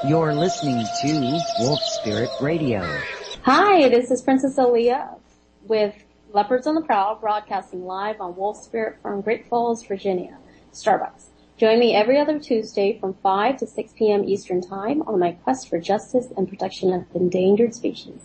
You're listening to Wolf Spirit Radio. Hi, this is Princess Aliyah with Leopards on the Prowl, broadcasting live on Wolf Spirit from Great Falls, Virginia, Starbucks. Join me every other Tuesday from 5 to 6 p.m. Eastern Time on my quest for justice and protection of endangered species.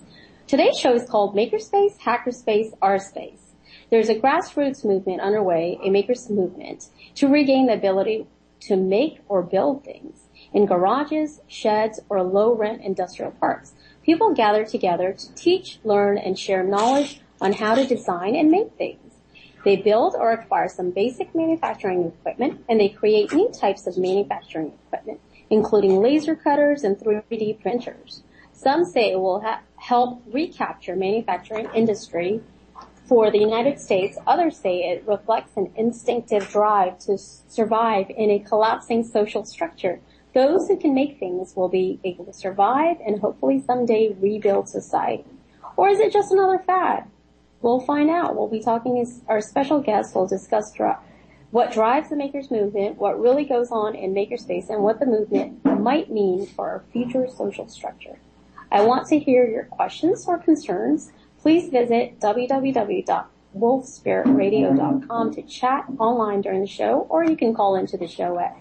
Today's show is called Makerspace, Hackerspace, R-Space. There's a grassroots movement underway, a makers movement, to regain the ability to make or build things in garages, sheds, or low-rent industrial parks. People gather together to teach, learn, and share knowledge on how to design and make things. They build or acquire some basic manufacturing equipment, and they create new types of manufacturing equipment, including laser cutters and 3D printers. Some say it will help recapture manufacturing industry for the United States. Others say it reflects an instinctive drive to survive in a collapsing social structure. Those who can make things will be able to survive and hopefully someday rebuild society. Or is it just another fad? We'll find out. We'll be talking to our special guest. We'll discuss what drives the makers movement, what really goes on in makerspace, and what the movement might mean for our future social structure. I want to hear your questions or concerns. Please visit www.wolfspiritradio.com to chat online during the show, or you can call into the show at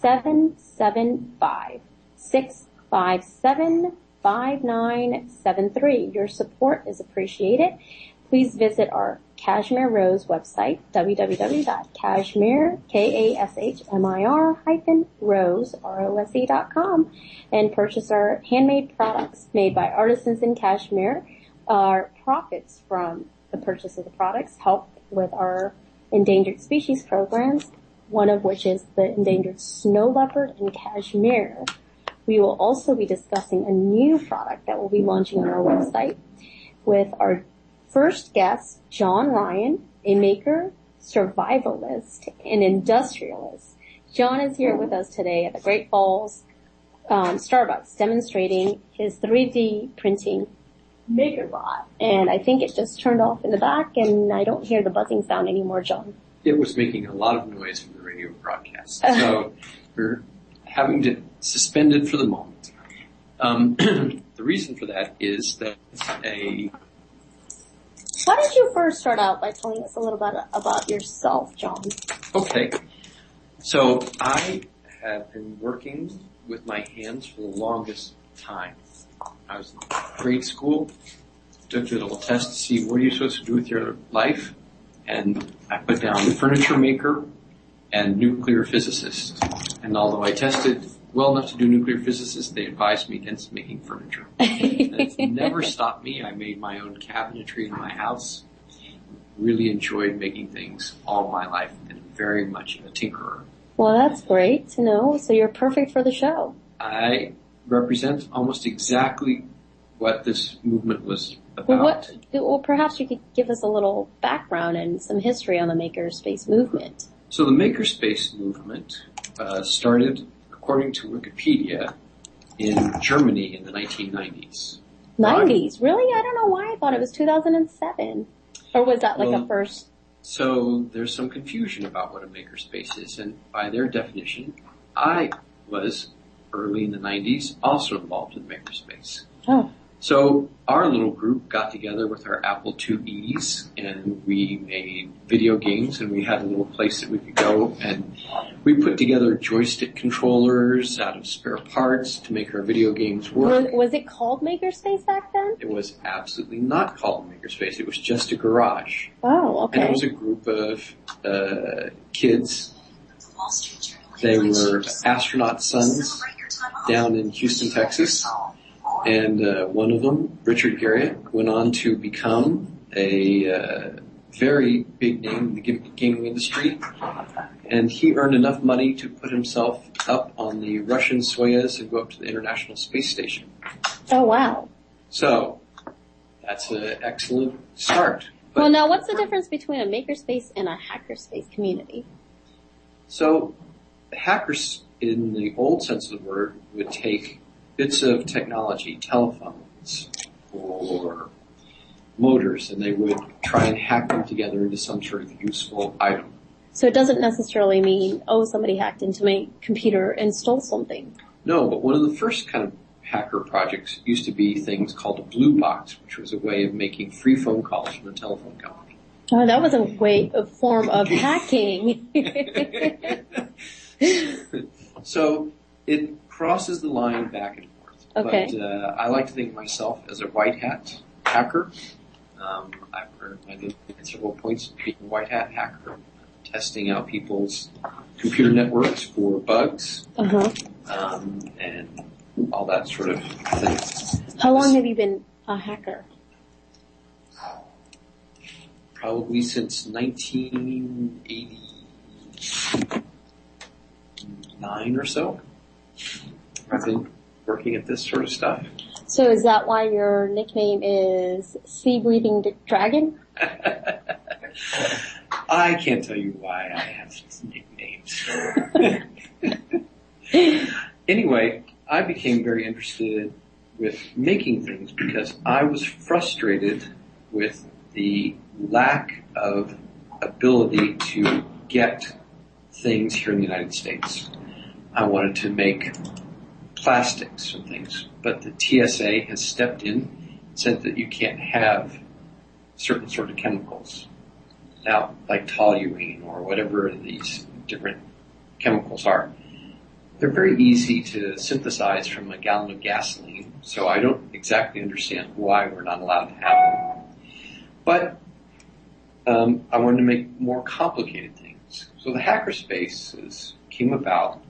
775-657-5973. Your support is appreciated. Please visit our Kashmir Rose website, www.kashmir, Kashmir-Rose, ROSE.com, and purchase our handmade products made by artisans in Kashmir. Our profits from the purchase of the products help with our endangered species programs, one of which is the endangered snow leopard in Kashmir. We will also be discussing a new product that will be launching on our website with our first guest, John Ryan, a maker, survivalist, and industrialist. John is here with us today at the Great Falls Starbucks, demonstrating his 3D printing MakerBot. And I think it just turned off in the back, and I don't hear the buzzing sound anymore, John. It was making a lot of noise from the radio broadcast, so we're having to suspend it for the moment. The reason for that is that Why don't you first start out by telling us a little bit about yourself, John? Okay. So I have been working with my hands for the longest time. I was in grade school, took a little test to see what are you supposed to do with your life, and I put down furniture maker and nuclear physicist. And although I tested well enough to do nuclear physicist, they advised me against making furniture. And it's never stopped me. I made my own cabinetry in my house. Really enjoyed making things all my life and very much a tinkerer. Well, that's great to know. So you're perfect for the show. I represent almost exactly what this movement was about. Well, perhaps you could give us a little background and some history on the makerspace movement. So the makerspace movement started, according to Wikipedia, in Germany in the 1990s. 90s? Really? I don't know why I thought it was 2007. Or was that like a first? So there's some confusion about what a makerspace is, and by their definition, I was, early in the 90s, also involved in makerspace. Oh. So our little group got together with our Apple IIes, and we made video games, and we had a little place that we could go, and we put together joystick controllers out of spare parts to make our video games work. Was it called Makerspace back then? It was absolutely not called Makerspace. It was just a garage. Oh, okay. And it was a group of kids. They were astronaut sons down in Houston, Texas. And one of them, Richard Garriott, went on to become a very big name in the gaming industry. And he earned enough money to put himself up on the Russian Soyuz and go up to the International Space Station. Oh, wow. So that's an excellent start. But, well, now what's the difference between a makerspace and a hackerspace community? So hackers, in the old sense of the word, would take bits of technology, telephones, or motors, and they would try and hack them together into some sort of useful item. So it doesn't necessarily mean, oh, somebody hacked into my computer and stole something. No, but one of the first kind of hacker projects used to be things called a blue box, which was a way of making free phone calls from a telephone company. Oh, that was a form of hacking. So it crosses the line back and forth. Okay. But I like to think of myself as a white hat hacker. I've earned my living at several points being a white hat hacker, testing out people's computer networks for bugs, and all that sort of thing. How long have you been a hacker? Probably since 1989 or so. I've been working at this sort of stuff. So is that why your nickname is Sea Breathing Dragon? I can't tell you why I have nicknames. Anyway, I became very interested with making things because I was frustrated with the lack of ability to get things here in the United States. I wanted to make plastics and things, but the TSA has stepped in and said that you can't have certain sort of chemicals. Now, like toluene or whatever these different chemicals are. They're very easy to synthesize from a gallon of gasoline, so I don't exactly understand why we're not allowed to have them. But I wanted to make more complicated things. So the hackerspaces came about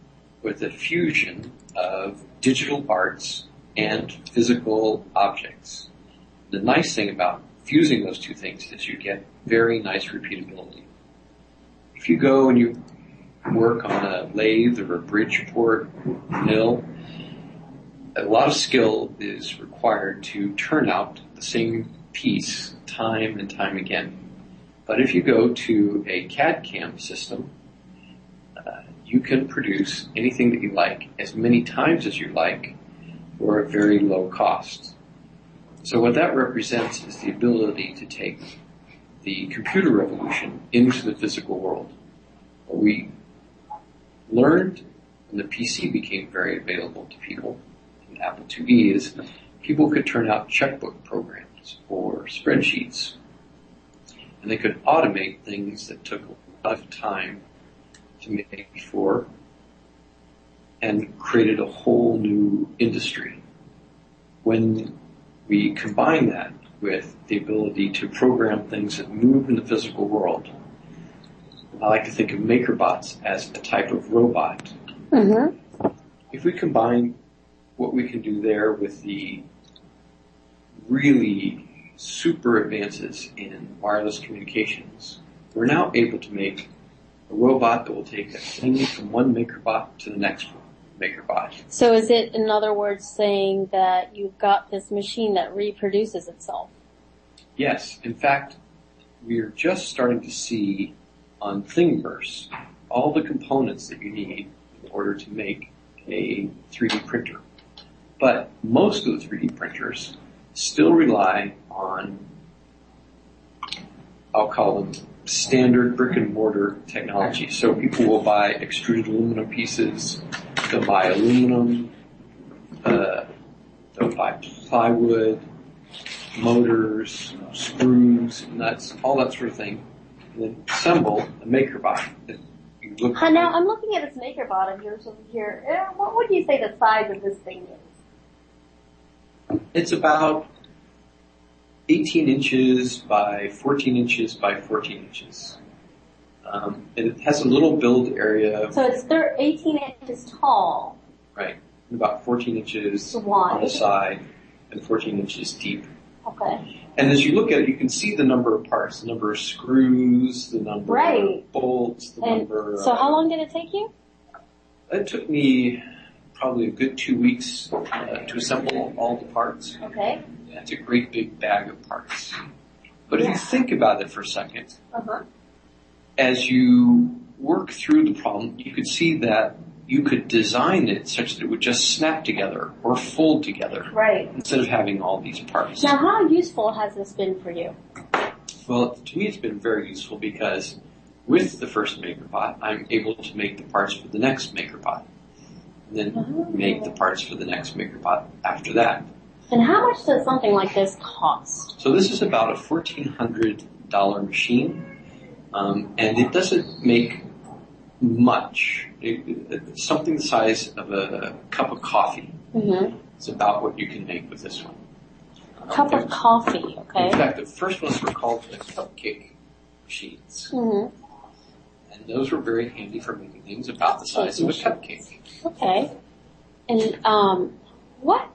with a fusion of digital arts and physical objects. The nice thing about fusing those two things is you get very nice repeatability. If you go and you work on a lathe or a Bridgeport mill, a lot of skill is required to turn out the same piece time and time again. But if you go to a CAD/CAM system, you can produce anything that you like as many times as you like for a very low cost. So what that represents is the ability to take the computer revolution into the physical world. What we learned when the PC became very available to people in Apple IIe is people could turn out checkbook programs or spreadsheets, and they could automate things that took a lot of time to make before and created a whole new industry. When we combine that with the ability to program things that move in the physical world, I like to think of MakerBots as a type of robot. Mm-hmm. If we combine what we can do there with the really super advances in wireless communications, we're now able to make a robot that will take a thing from one MakerBot to the next MakerBot. So is it, in other words, saying that you've got this machine that reproduces itself? Yes. In fact, we are just starting to see on Thingiverse all the components that you need in order to make a 3D printer. But most of the 3D printers still rely on, I'll call them standard brick and mortar technology. So people will buy extruded aluminum pieces, they'll buy aluminum, they'll buy plywood, motors, screws, nuts, all that sort of thing, and then assemble a MakerBot. Now, I'm looking at this MakerBot of yours over here. What would you say the size of this thing is? It's about 18 inches by 14 inches by 14 inches. And it has a little build area. So it's 18 inches tall. Right. And about 14 inches wide on the side and 14 inches deep. Okay. And as you look at it, you can see the number of parts, the number of screws, the number of bolts, the number of... So how long did it take you? It took me probably a good 2 weeks to assemble all the parts. Okay. It's a great big bag of parts. But if you think about it for a second, as you work through the problem, you could see that you could design it such that it would just snap together or fold together. Right. Instead of having all these parts. Now, how useful has this been for you? Well, to me it's been very useful because with the first MakerBot, I'm able to make the parts for the next MakerBot. and then make the parts for the next MakerBot after that. And how much does something like this cost? So this is about a $1,400 machine, and it doesn't make much. It's something the size of a cup of coffee. Mm-hmm. It's about what you can make with this one. Cup of coffee, okay. In fact, the first ones were called the cupcake machines. Mm-hmm. And those were very handy for making things about the size of a cupcake. Okay. And what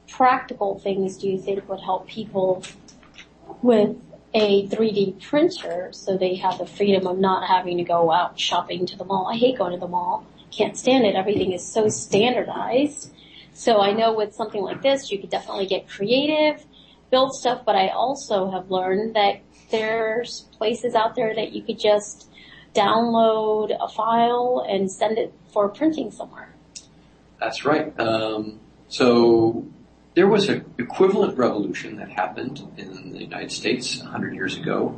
practical things do you think would help people with a 3D printer so they have the freedom of not having to go out shopping to the mall? I hate going to the mall. Can't stand it. Everything is so standardized. So I know with something like this, you could definitely get creative, build stuff, but I also have learned that there's places out there that you could just download a file and send it for printing somewhere. That's right. So there was an equivalent revolution that happened in the United States 100 years ago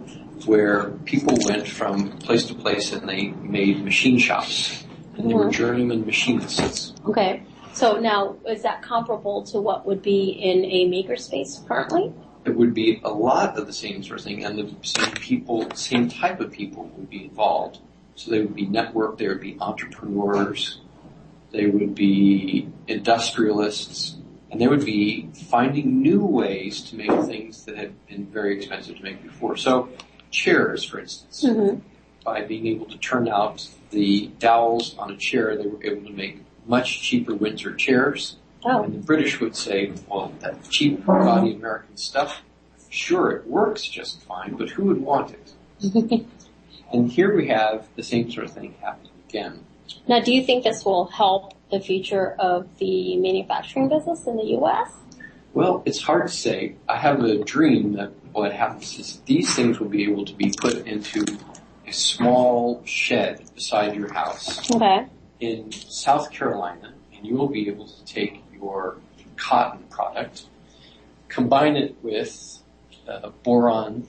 where people went from place to place and they made machine shops. And they were journeyman machinists. Okay. So now, is that comparable to what would be in a makerspace currently? It would be a lot of the same sort of thing, and the same people, same type of people would be involved. So they would be networked, there would be entrepreneurs, they would be industrialists, and they would be finding new ways to make things that had been very expensive to make before. So chairs, for instance, by being able to turn out the dowels on a chair, they were able to make much cheaper Windsor chairs. Oh. And the British would say, well, that cheap, gaudy American stuff, sure, it works just fine, but who would want it? And here we have the same sort of thing happening again. Now, do you think this will help the future of the manufacturing business in the U.S.? Well, it's hard to say. I have a dream that what happens is these things will be able to be put into a small shed beside your house. Okay. In South Carolina, and you will be able to take your cotton product, combine it with boron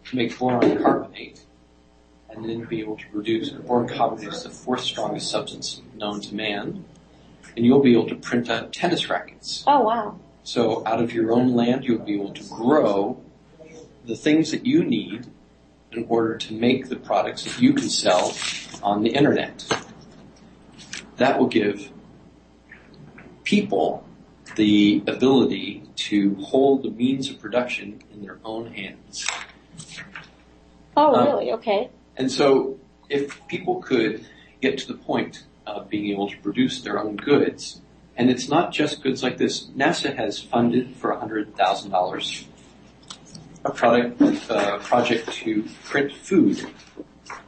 to make boron carbonate, and then be able to produce boron carbonate is the fourth strongest substance known to man, and you'll be able to print out tennis rackets. Oh, wow. So out of your own land, you'll be able to grow the things that you need in order to make the products that you can sell on the internet. That will give people the ability to hold the means of production in their own hands. Oh, really? Okay. And so if people could get to the point of being able to produce their own goods, and it's not just goods like this, NASA has funded for $100,000 a project to print food.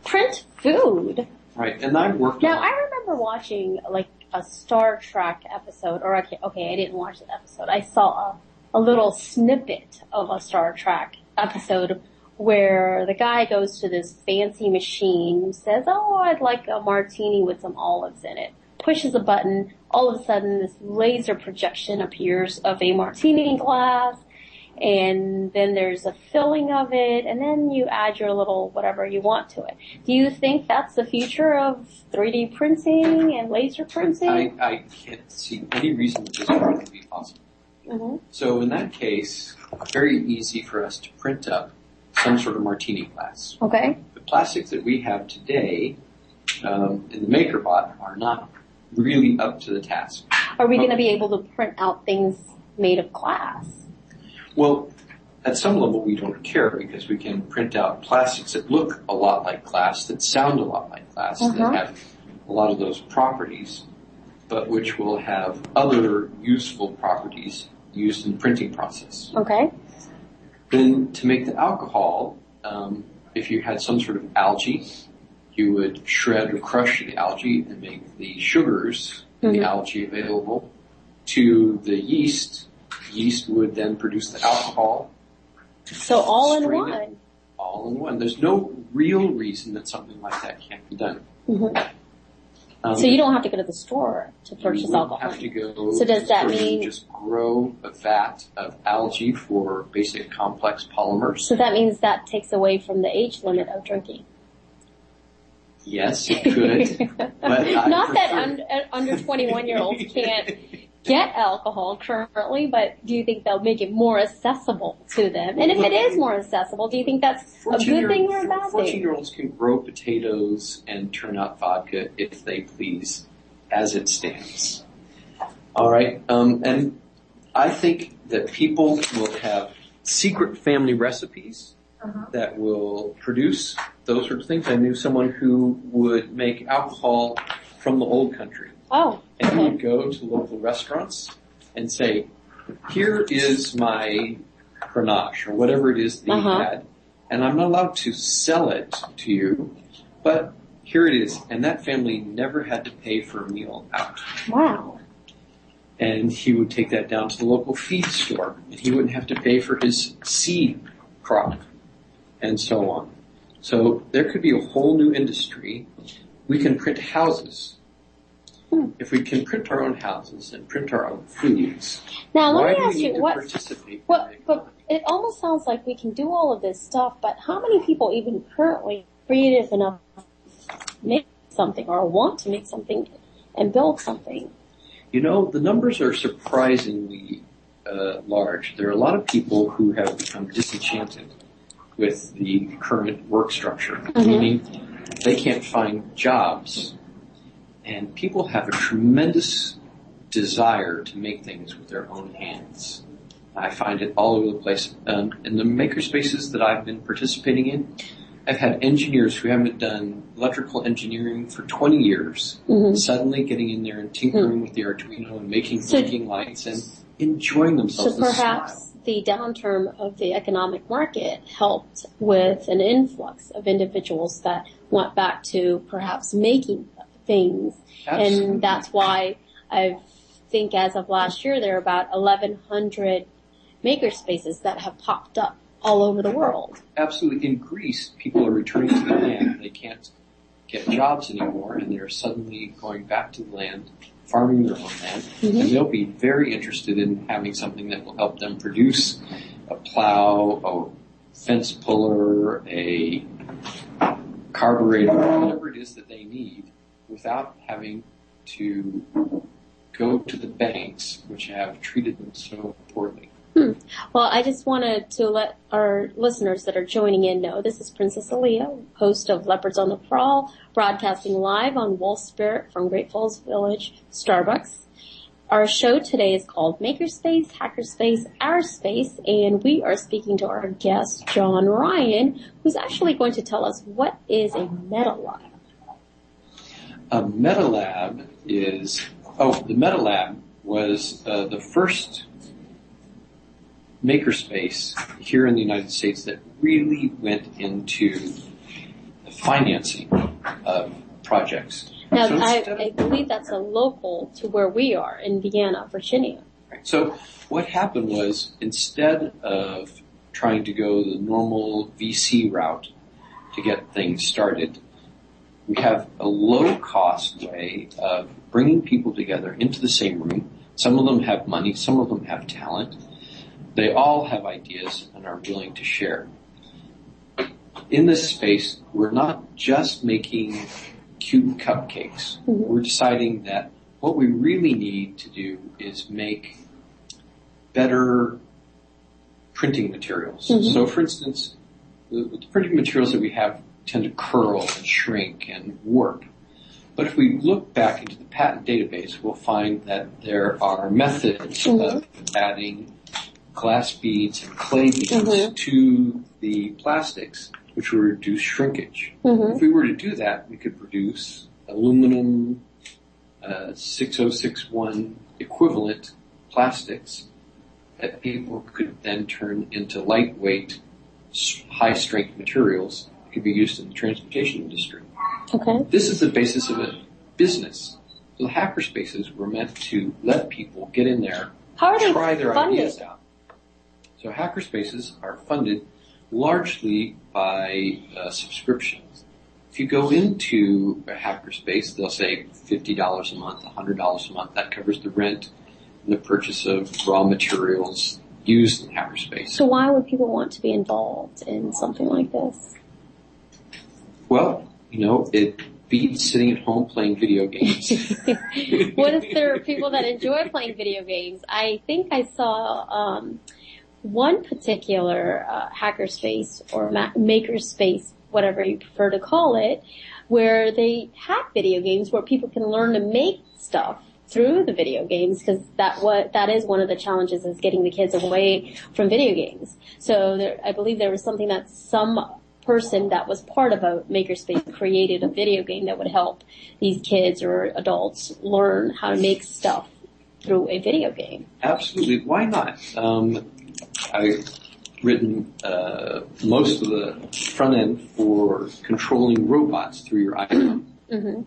Print food? Right, and I worked Now, I remember watching like a Star Trek episode, or okay, I didn't watch the episode. I saw a little snippet of a Star Trek episode where the guy goes to this fancy machine, says, oh, I'd like a martini with some olives in it. Pushes a button, all of a sudden this laser projection appears of a martini glass, and then there's a filling of it, and then you add your little whatever you want to it. Do you think that's the future of 3D printing and laser printing? I can't see any reason that this wouldn't be possible. Mm-hmm. So in that case, very easy for us to print up some sort of martini glass. Okay. The plastics that we have today in the MakerBot are not really up to the task. Are we going to be able to print out things made of glass? Well, at some level we don't care because we can print out plastics that look a lot like glass, that sound a lot like glass, that have a lot of those properties, but which will have other useful properties used in the printing process. Okay. Then to make the alcohol, if you had some sort of algae, you would shred or crush the algae and make the sugars in the algae available to the yeast. Yeast would then produce the alcohol. So all in one. It, all in one. There's no real reason that something like that can't be done. So you don't have to go to the store to purchase alcohol. You have to go. So does that mean just grow a vat of algae for basic complex polymers? So that means that takes away from the age limit of drinking. Yes, it could. But Not that under 21-year-olds can't get alcohol currently, but do you think they'll make it more accessible to them? And if it is more accessible, do you think that's a good thing or a bad thing? 14-year-olds can grow potatoes and turn out vodka if they please, as it stands. All right, and I think that people will have secret family recipes that will produce those sorts of things. I knew someone who would make alcohol from the old country. Oh, and he would go to local restaurants and say, here is my Grenache or whatever it is that he had, and I'm not allowed to sell it to you, but here it is. And that family never had to pay for a meal out. Wow. And he would take that down to the local feed store, and he wouldn't have to pay for his seed crop, and so on. So there could be a whole new industry. We can print houses. If we can print our own houses and print our own foods, now why let me do we ask need you to what. Participate But it almost sounds like we can do all of this stuff, but how many people even currently creative enough to make something or want to make something and build something? You know, the numbers are surprisingly large. There are a lot of people who have become disenchanted with the current work structure, meaning they can't find jobs. And people have a tremendous desire to make things with their own hands. I find it all over the place. In the makerspaces that I've been participating in, I've had engineers who haven't done electrical engineering for 20 years suddenly getting in there and tinkering with the Arduino and making blinking lights and enjoying themselves. So perhaps the downturn of the economic market helped with an influx of individuals that went back to perhaps making things. Absolutely. And that's why I think as of last year there are about 1,100 makerspaces that have popped up all over the world. Absolutely. In Greece, people are returning to the land. They can't get jobs anymore, and they're suddenly going back to the land, farming their own land, and they'll be very interested in having something that will help them produce a plow, a fence puller, a carburetor, whatever it is that they need, without having to go to the banks, which have treated them so poorly. Well, I just wanted to let our listeners that are joining in know this is Princess Aliyah, host of Leopards on the Prowl, broadcasting live on Wolf Spirit from Great Falls Village, Starbucks. Our show today is called Makerspace, Hackerspace, Our Space, and we are speaking to our guest, John Ryan, who's actually going to tell us what is a meta lab. A meta lab is, the meta lab was the first makerspace here in the United States that really went into the financing of projects. Now, so I believe that's a local to where we are in Vienna, Virginia. Right. So what happened was, instead of trying to go the normal VC route to get things started, we have a low-cost way of bringing people together into the same room. Some of them have money, some of them have talent. They all have ideas and are willing to share. In this space, we're not just making cute cupcakes. We're deciding that what we really need to do is make better printing materials. So, for instance, the printing materials that we have tend to curl and shrink and warp. But if we look back into the patent database, we'll find that there are methods of adding glass beads and clay beads to the plastics, which will reduce shrinkage. If we were to do that, we could produce aluminum 6061 equivalent plastics that people could then turn into lightweight, high-strength materials that could be used in the transportation industry. Okay. This is the basis of a business. So the hackerspaces were meant to let people get in there, try their ideas out. So hackerspaces are funded largely by subscriptions. If you go into a hackerspace, they'll say $50 a month, $100 a month. That covers the rent and the purchase of raw materials used in hackerspace. So why would people want to be involved in something like this? Well, beats sitting at home playing video games. What if there are people that enjoy playing video games? I think I saw one particular hackerspace or makerspace, whatever you prefer to call it, where they have video games where people can learn to make stuff through the video games, because that is one of the challenges, is getting the kids away from video games. So I believe there was something that some person that was part of a makerspace created a video game that would help these kids or adults learn how to make stuff through a video game. Absolutely. Why not? I've written most of the front end for controlling robots through your iPhone. Mm-hmm.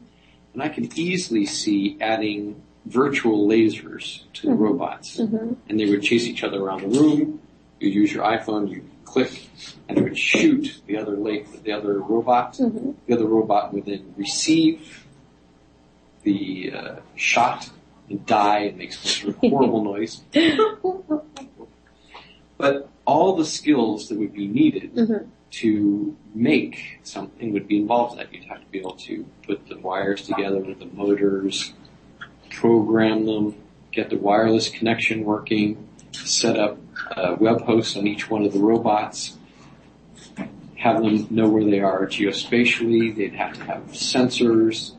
And I can easily see adding virtual lasers to the robots. Mm-hmm. And they would chase each other around the room. You'd use your iPhone, you'd click, and it would shoot the other robot. Mm-hmm. The other robot would then receive the shot and die and make some sort of horrible noise. But all the skills that would be needed mm-hmm. to make something would be involved in that. You'd have to be able to put the wires together with the motors, program them, get the wireless connection working, set up web hosts on each one of the robots, have them know where they are geospatially. They'd have to have sensors.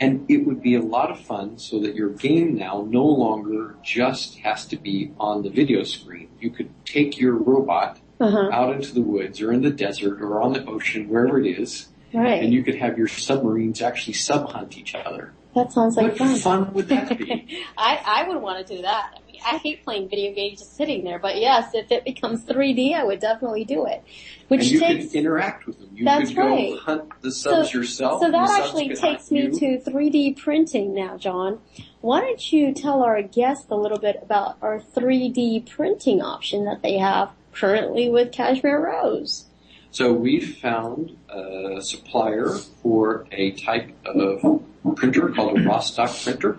And it would be a lot of fun, so that your game now no longer just has to be on the video screen. You could take your robot out into the woods or in the desert or on the ocean, wherever it is, right. And you could have your submarines actually sub-hunt each other. That sounds like fun. What fun would that be? I would want to do that. I mean, I hate playing video games just sitting there, but yes, if it becomes 3D, I would definitely do it. And you could interact with them. You could go hunt the subs yourself. So that actually takes me to 3D printing now, John. Why don't you tell our guests a little bit about our 3D printing option that they have currently with Cashmere Rose? So we've found a supplier for a type of printer called a raw stock printer.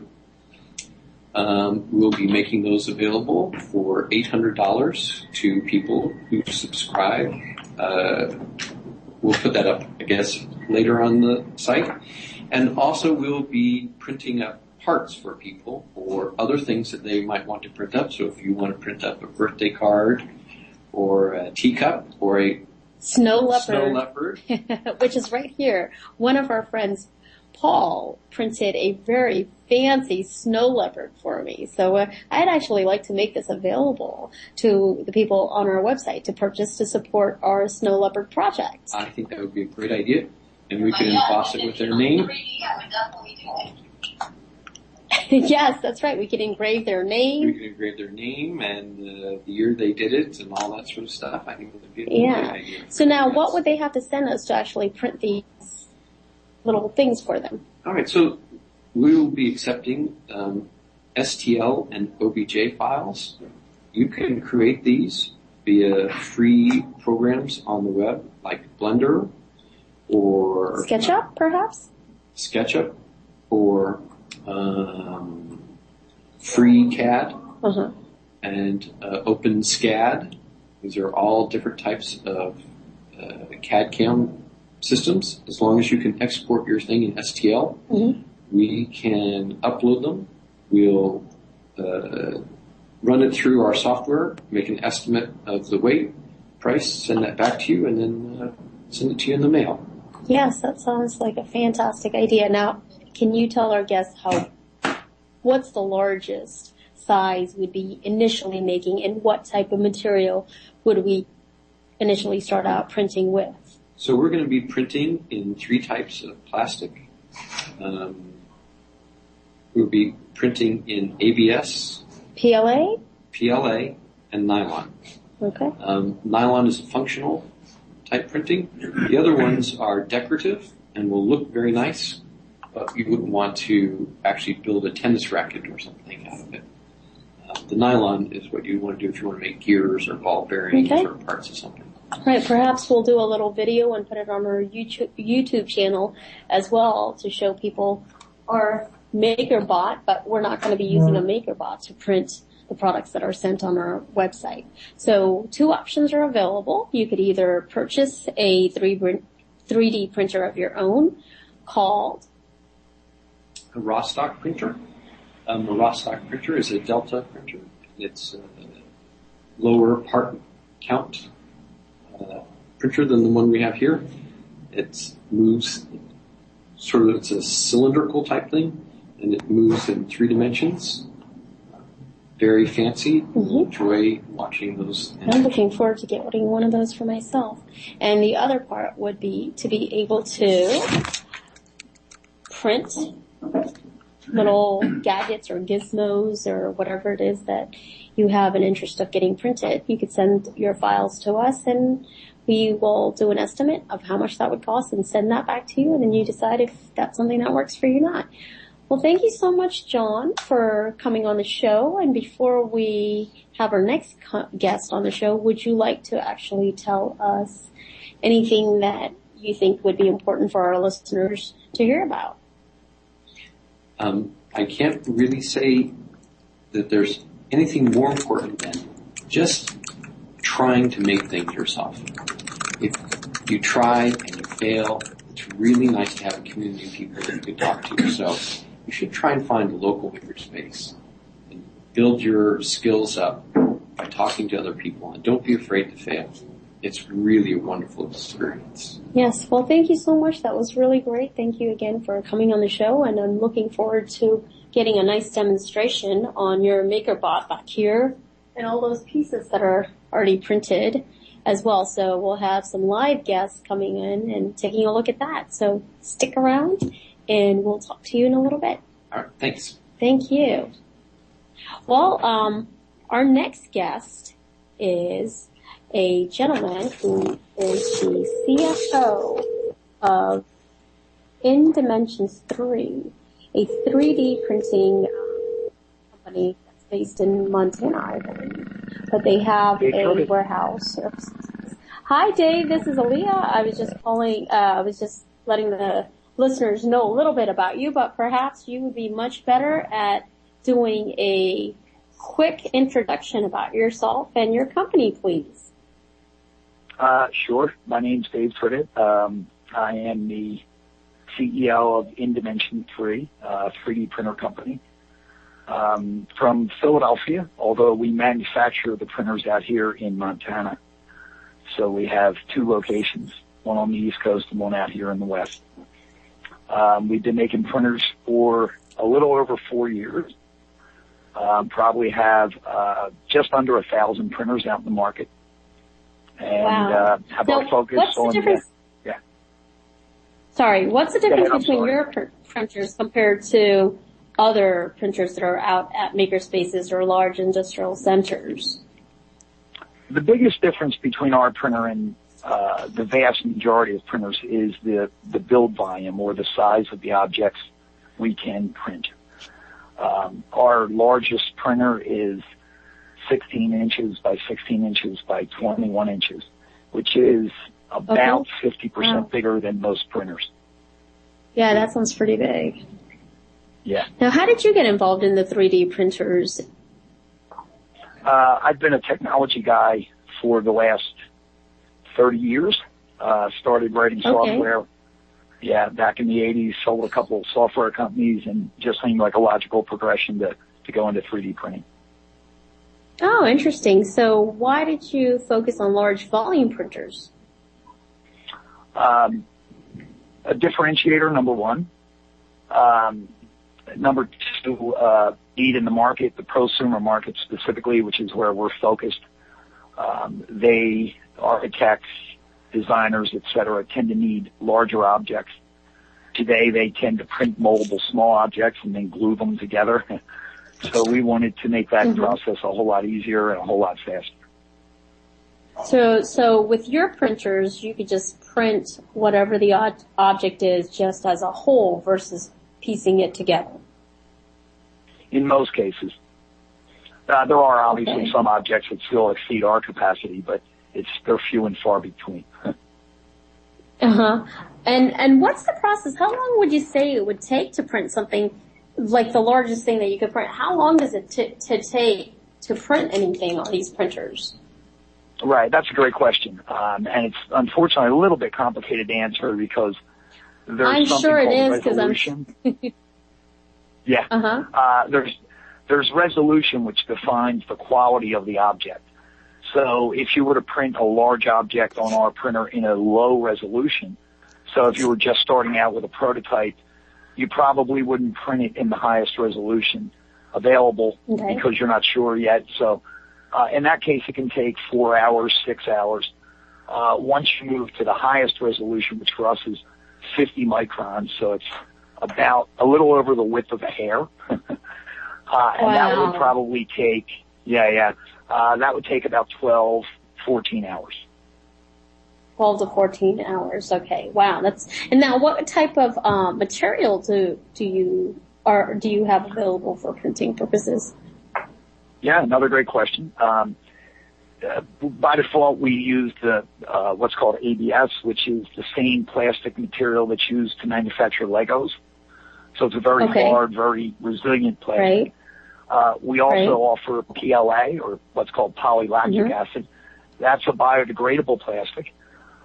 We'll be making those available for $800 to people who subscribe. We'll put that up, I guess, later on the site. And also we'll be printing up parts for people or other things that they might want to print up. So if you want to print up a birthday card or a teacup or a snow leopard, which is right here. One of our friends, Paul, printed a very fancy snow leopard for me. So I'd actually like to make this available to the people on our website to purchase to support our snow leopard project. I think that would be a great idea. And we can emboss it with their name. Yes, that's right. We can engrave their name. We can engrave their name and the year they did it and all that sort of stuff. I think that would be a great idea. So now what would they have to send us to actually print these little things for them? All right. So we will be accepting STL and OBJ files. You can create these via free programs on the web, like Blender or SketchUp, perhaps? SketchUp or FreeCAD and OpenSCAD. These are all different types of CAD/CAM systems. As long as you can export your thing in STL, we can upload them. We'll run it through our software, make an estimate of the weight, price, send that back to you, and then send it to you in the mail. Yes, that sounds like a fantastic idea. Now, can you tell our guests what's the largest size we'd be initially making, and what type of material would we initially start out printing with? So we're going to be printing in 3 types of plastic. We'll be printing in ABS, PLA, and nylon. Okay. Nylon is functional type printing. The other ones are decorative and will look very nice, but you wouldn't want to actually build a tennis racket or something out of it. The nylon is what you want to do if you want to make gears or ball bearings or parts of something. Right, perhaps we'll do a little video and put it on our YouTube channel as well to show people our MakerBot, but we're not going to be using a MakerBot to print the products that are sent on our website. So 2 options are available. You could either purchase a 3D printer of your own, called? A raw stock printer. A raw stock printer is a Delta printer. It's a lower part count printer than the one we have here. It moves sort of, it's a cylindrical type thing, and it moves in 3 dimensions. Very fancy. Enjoy watching those. I'm looking forward to getting one of those for myself. And the other part would be to be able to print little gadgets or gizmos or whatever it is that you have an interest of getting printed. You could send your files to us and we will do an estimate of how much that would cost and send that back to you, and then you decide if that's something that works for you or not. Well, thank you so much, John, for coming on the show. And before we have our next guest on the show, would you like to actually tell us anything that you think would be important for our listeners to hear about? I can't really say that there's anything more important than just trying to make things yourself. If you try and you fail, it's really nice to have a community of people that you can talk to. So you should try and find a local makerspace and build your skills up by talking to other people, and don't be afraid to fail. It's really a wonderful experience. Yes, well, thank you so much. That was really great. Thank you again for coming on the show, and I'm looking forward to getting a nice demonstration on your MakerBot back here and all those pieces that are already printed as well. So we'll have some live guests coming in and taking a look at that. So stick around and we'll talk to you in a little bit. All right, thanks. Thank you. Well, our next guest is a gentleman who is the CFO of In 3, a 3D printing company that's based in Montana, I believe. But they have a warehouse. Hi, Dave. This is Aliyah. I was just letting the listeners know a little bit about you, but perhaps you would be much better at doing a quick introduction about yourself and your company, please. Sure. My name's Dave Tibbet. I am the CEO of In 3, a 3D printer company. From Philadelphia, although we manufacture the printers out here in Montana. So we have 2 locations, one on the East Coast and one out here in the West. We've been making printers for a little over 4 years. Probably have just under 1,000 printers out in the market. And wow. Have our focus on yeah. Sorry, what's the difference between your printers compared to other printers that are out at makerspaces or large industrial centers? The biggest difference between our printer and the vast majority of printers is the build volume or the size of the objects we can print. Our largest printer is 16 inches by 16 inches by 21 inches, which is about 50% bigger than most printers. Yeah, that sounds pretty big. Yeah. Now, how did you get involved in the 3D printers? I've been a technology guy for the last 30 years. Started writing software, back in the 80s, sold a couple of software companies, and just seemed like a logical progression to go into 3D printing. Oh, interesting. So why did you focus on large volume printers? A differentiator, number one. Number 2, need in the market, the prosumer market specifically, which is where we're focused. They, architects, designers, et cetera, tend to need larger objects. Today they tend to print moldable small objects and then glue them together. So we wanted to make that process a whole lot easier and a whole lot faster. So with your printers, you could just print whatever the object is just as a whole versus piecing it together. In most cases. There are obviously some objects that still exceed our capacity, but they're few and far between. And what's the process? How long would you say it would take to print something like the largest thing that you could print? How long does it take to print anything on these printers? Right, that's a great question. And it's unfortunately a little bit complicated to answer because There's I'm something sure it called is because resolution. I'm. Yeah. There's resolution, which defines the quality of the object. So if you were to print a large object on our printer in a low resolution, so if you were just starting out with a prototype, you probably wouldn't print it in the highest resolution available because you're not sure yet. So in that case, it can take 4 hours, 6 hours. Once you move to the highest resolution, which for us is 50 microns, so it's about a little over the width of a hair. And that would probably take, that would take about 12, 14 hours. 12 to 14 hours. Okay. Wow. And now what type of, material do you have available for printing purposes? Yeah, another great question. By default, we use what's called ABS, which is the same plastic material that's used to manufacture Legos. So it's a very hard, very resilient plastic. Right. We also offer PLA, or what's called polylactic acid. That's a biodegradable plastic,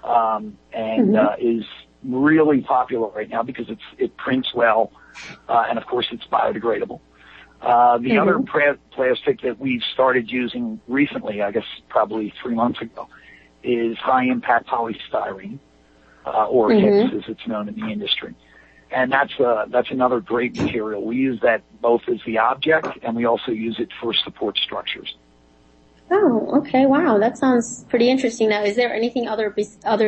and is really popular right now because it prints well, and of course it's biodegradable. The other plastic that we've started using recently, I guess probably 3 months ago, is high impact polystyrene, or HIPS as it's known in the industry. And that's another great material. We use that both as the object, and we also use it for support structures. Oh, okay. Wow. That sounds pretty interesting. Now, is there anything other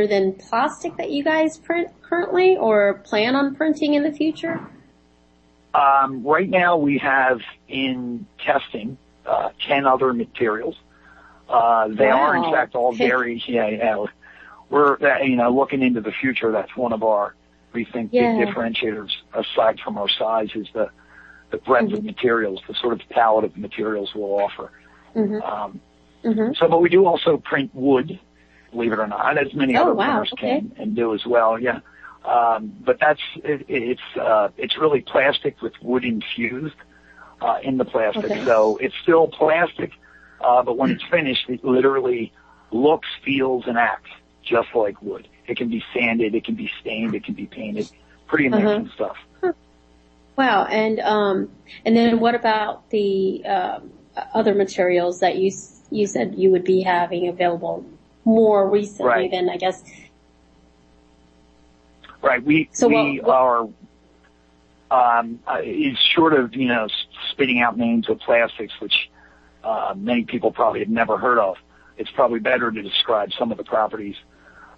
than plastic that you guys print currently or plan on printing in the future? Right now we have in testing, 10 other materials. They are in fact all very, we're, looking into the future. That's one of our, we think, big differentiators aside from our size is the breadth of materials, the sort of palette of materials we'll offer. So, but we do also print wood, believe it or not, as many other printers can and do as well. Yeah. But it's really plastic with wood infused, in the plastic. Okay. So it's still plastic, but when it's finished, it literally looks, feels, and acts just like wood. It can be sanded, it can be stained, it can be painted. Pretty amazing stuff. Wow. And then what about the, other materials that you said you would be having available more recently than, I guess. Right. We are, is short of, spitting out names of plastics, which, many people probably have never heard of. It's probably better to describe some of the properties.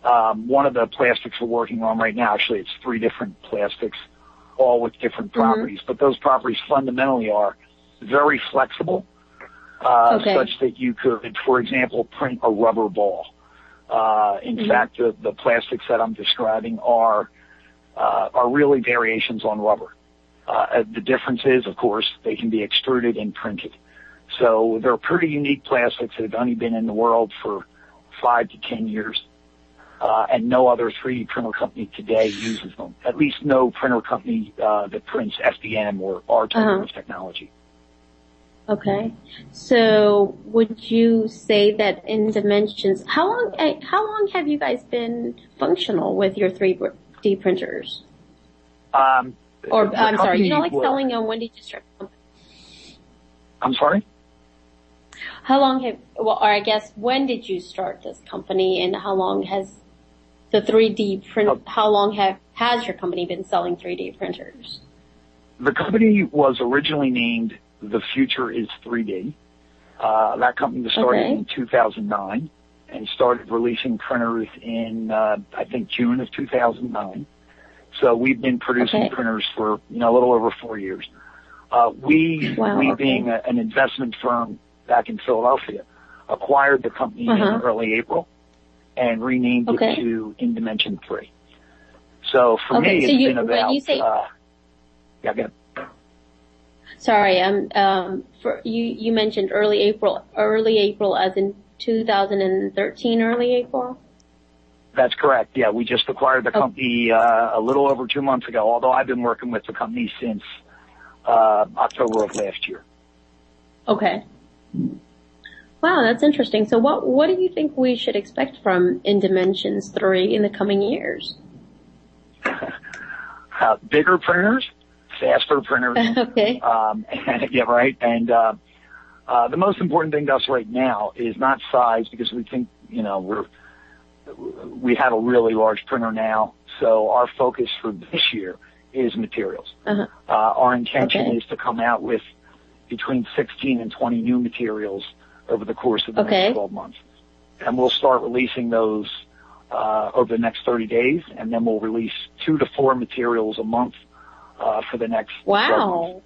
One of the plastics we're working on right now, actually it's 3 different plastics, all with different properties, but those properties fundamentally are very flexible, such that you could, for example, print a rubber ball. In fact, the plastics that I'm describing are really variations on rubber. The difference is, of course, they can be extruded and printed. So they're pretty unique plastics that have only been in the world for 5 to 10 years. And no other 3D printer company today uses them. At least no printer company that prints FDM or our type of technology. Okay. So would you say that in Dimensions, how long have you guys been functional with your 3D printers? I'm sorry, selling them, when did you start the company? I'm sorry? When did you start this company, and how long has the 3D print, how long has your company been selling 3D printers? The company was originally named The Future is 3D. That company was started in 2009 and started releasing printers in, I think, June of 2009. So we've been producing printers for, a little over 4 years. We being an investment firm back in Philadelphia, acquired the company in early April and renamed it to InDimension 3. So for me, it's been about, go ahead. Sorry, you mentioned early April as in 2013, early April? That's correct. Yeah, we just acquired the company a little over 2 months ago, although I've been working with the company since October of last year. Okay. Wow, that's interesting. So what do you think we should expect from InDimensions 3 in the coming years? bigger printers, faster printers. Okay. Yeah, right. And the most important thing to us right now is not size, because we think, we have a really large printer now. So our focus for this year is materials. Uh-huh. Our intention is to come out with between 16 and 20 new materials over the course of the next 12 months. And we'll start releasing those over the next 30 days, and then we'll release 2 to 4 materials a month for the next 12 months.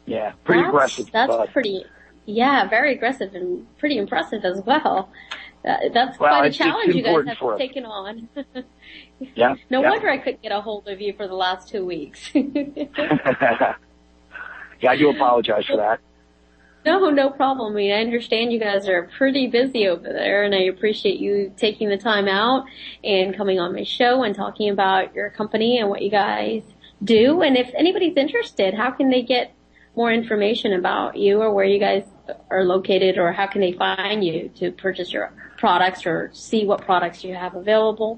Yeah, pretty aggressive. That's pretty, very aggressive and pretty impressive as well. That's quite a challenge you guys have taken on. Yeah. No wonder I couldn't get a hold of you for the last 2 weeks. Yeah, I do apologize for that. No problem. I mean, I understand you guys are pretty busy over there, and I appreciate you taking the time out and coming on my show and talking about your company and what you guys do. And if anybody's interested, how can they get more information about you or where you guys are located, or how can they find you to purchase your products or see what products you have available?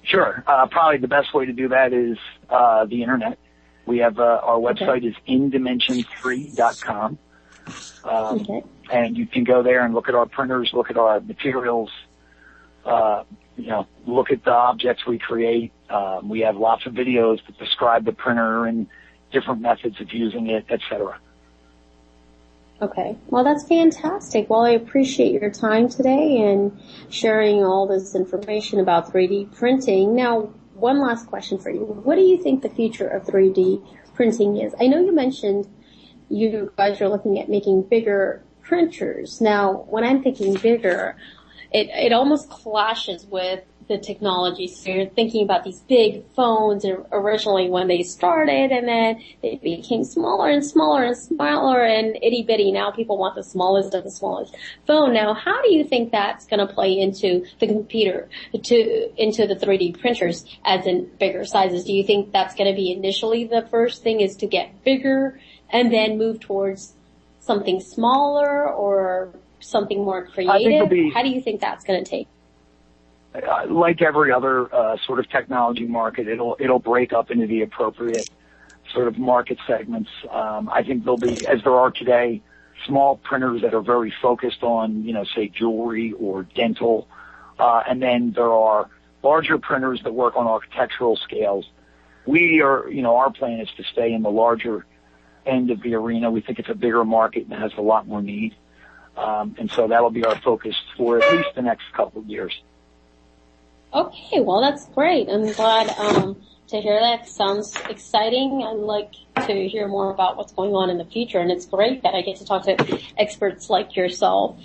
Sure. Probably the best way to do that is the internet. We have our website is indimension3.com. And you can go there and look at our printers, look at our materials, look at the objects we create. We have lots of videos that describe the printer and different methods of using it, etc. Okay. Well, that's fantastic. Well, I appreciate your time today and sharing all this information about 3D printing. Now, one last question for you. What do you think the future of 3D printing is? I know you mentioned you guys are looking at making bigger printers. Now, when I'm thinking bigger, it almost clashes with the technology. So you're thinking about these big phones originally when they started, and then they became smaller and smaller and smaller and itty bitty. Now people want the smallest of the smallest phone. Now, how do you think that's going to play into the computer, into the 3D printers as in bigger sizes? Do you think that's going to be initially the first thing is to get bigger and then move towards something smaller or something more creative? How do you think that's going to take? Like every other sort of technology market, it'll break up into the appropriate sort of market segments. I think there'll be, as there are today, small printers that are very focused on, say jewelry or dental, and then there are larger printers that work on architectural scales. We are, our plan is to stay in the larger end of the arena. We think it's a bigger market and has a lot more need, and so that'll be our focus for at least the next couple of years. Okay, well, that's great. I'm glad to hear that. Sounds exciting. I'd like to hear more about what's going on in the future, and it's great that I get to talk to experts like yourself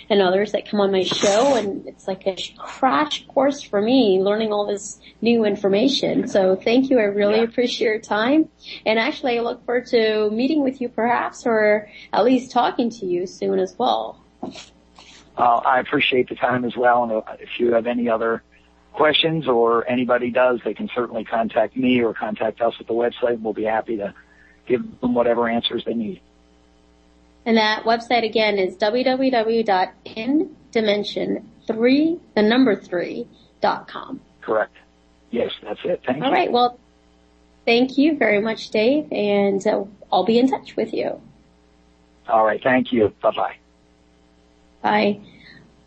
and others that come on my show, and it's like a crash course for me, learning all this new information. So thank you. I really appreciate your time, and actually I look forward to meeting with you perhaps, or at least talking to you soon as well. I appreciate the time as well, and if you have any other questions, or anybody does, they can certainly contact me or contact us at the website. We'll be happy to give them whatever answers they need. And that website again is www.indimension3.com. Correct. Yes, that's it. Thank you. All right. Well, thank you very much, Dave, and I'll be in touch with you. All right. Thank you. Bye-bye. Bye.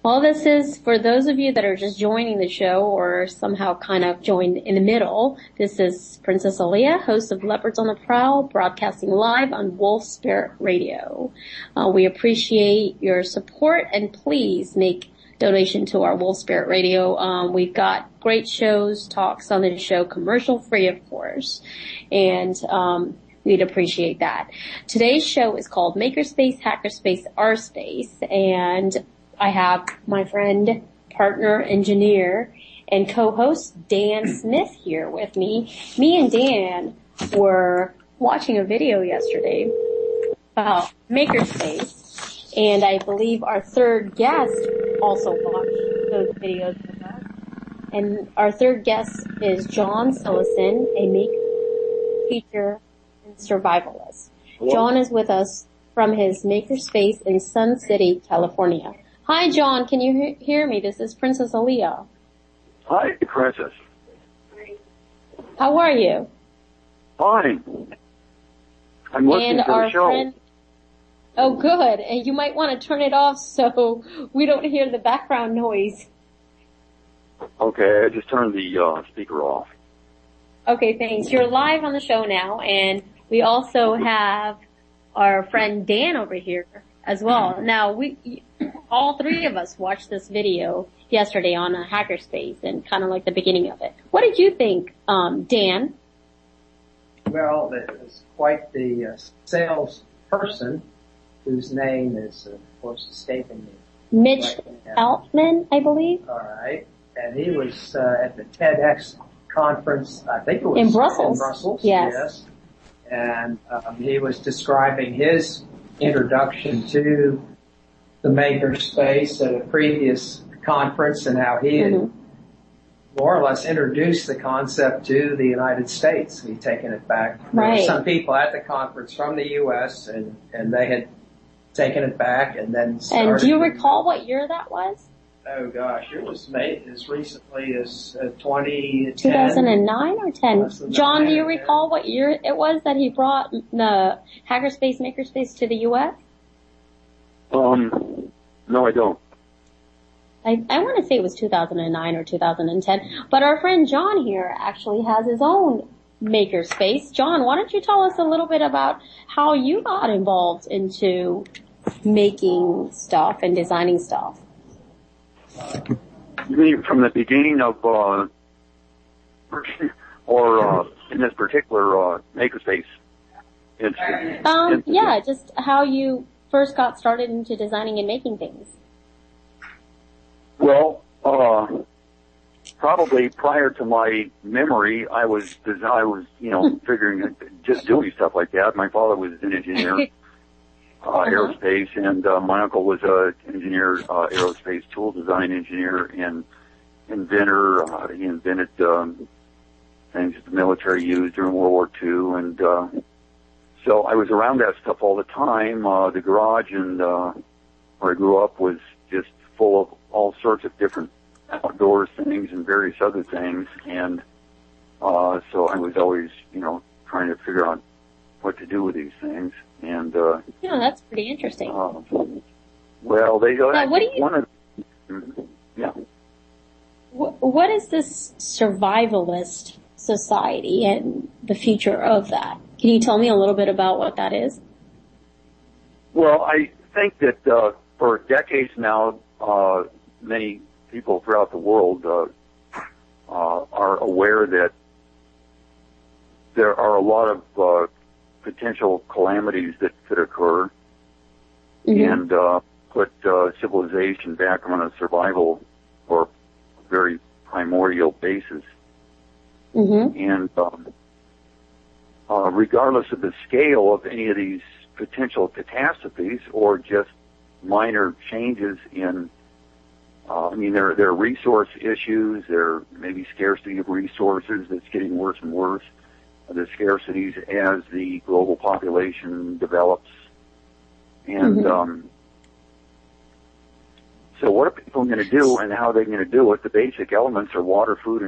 Well, this is, for those of you that are just joining the show or somehow kind of joined in the middle, this is Princess Aliyah, host of Leopards on the Prowl, broadcasting live on Wolf Spirit Radio. We appreciate your support, and please make donation to our Wolf Spirit Radio. We've got great shows, talks on the show, commercial free, of course, and we'd appreciate that. Today's show is called Makerspace, Hackerspace, R-Space, and I have my friend, partner, engineer, and co-host Dan Smith here with me. Me and Dan were watching a video yesterday about Makerspace, and I believe our third guest also watched those videos with us. And our third guest is John Sillasan, a maker, teacher, and survivalist. Hello. John is with us from his Makerspace in Sun City, California. Hi, John. Can you hear me? This is Princess Aliyah. Hi, Princess. How are you? Fine. I'm listening to the show. Oh, good. And you might want to turn it off so we don't hear the background noise. Okay, I just turned the speaker off. Okay, thanks. You're live on the show now, and we also have our friend Dan over here as well. Now, all three of us watched this video yesterday on a hackerspace and kind of like the beginning of it. What did you think, Dan? Well, it was quite the salesperson whose name is, of course, escaping me. Mitch Altman, I believe. All right. And he was at the TEDx conference, I think it was in Brussels. In Brussels, yes. And he was describing his introduction to the makerspace at a previous conference and how he had more or less introduced the concept to the United States. He'd taken it back. There were some people at the conference from the U.S. and they had taken it back and then started. And do you recall what year that was? Oh gosh, it was made as recently as 2010. 2009 or 10? John, do you recall what year it was that he brought the Hackerspace Makerspace to the U.S.? No, I don't. I want to say it was 2009 or 2010, but our friend John here actually has his own makerspace. John, why don't you tell us a little bit about how you got involved into making stuff and designing stuff? You mean from the beginning of, or in this particular makerspace incident? Yeah, just how you first got started into designing and making things. Well, probably prior to my memory, I was, figuring, just doing stuff like that. My father was an engineer, aerospace, and my uncle was an engineer, aerospace tool design engineer and inventor. He invented things that the military used during World War II, and so I was around that stuff all the time. The garage and where I grew up was just full of all sorts of different outdoor things and various other things, and so I was always, trying to figure out what to do with these things. And that's pretty interesting. Well, they go. Now, what is this survivalist society and the future of that? Can you tell me a little bit about what that is? Well, I think that for decades now, many people throughout the world are aware that there are a lot of potential calamities that could occur, and put civilization back on a survival or very primordial basis. And regardless of the scale of any of these potential catastrophes or just minor changes in, there are resource issues, there may be scarcity of resources that's getting worse and worse. The scarcities as the global population develops. And so what are people going to do and how are they going to do it? The basic elements are water, food,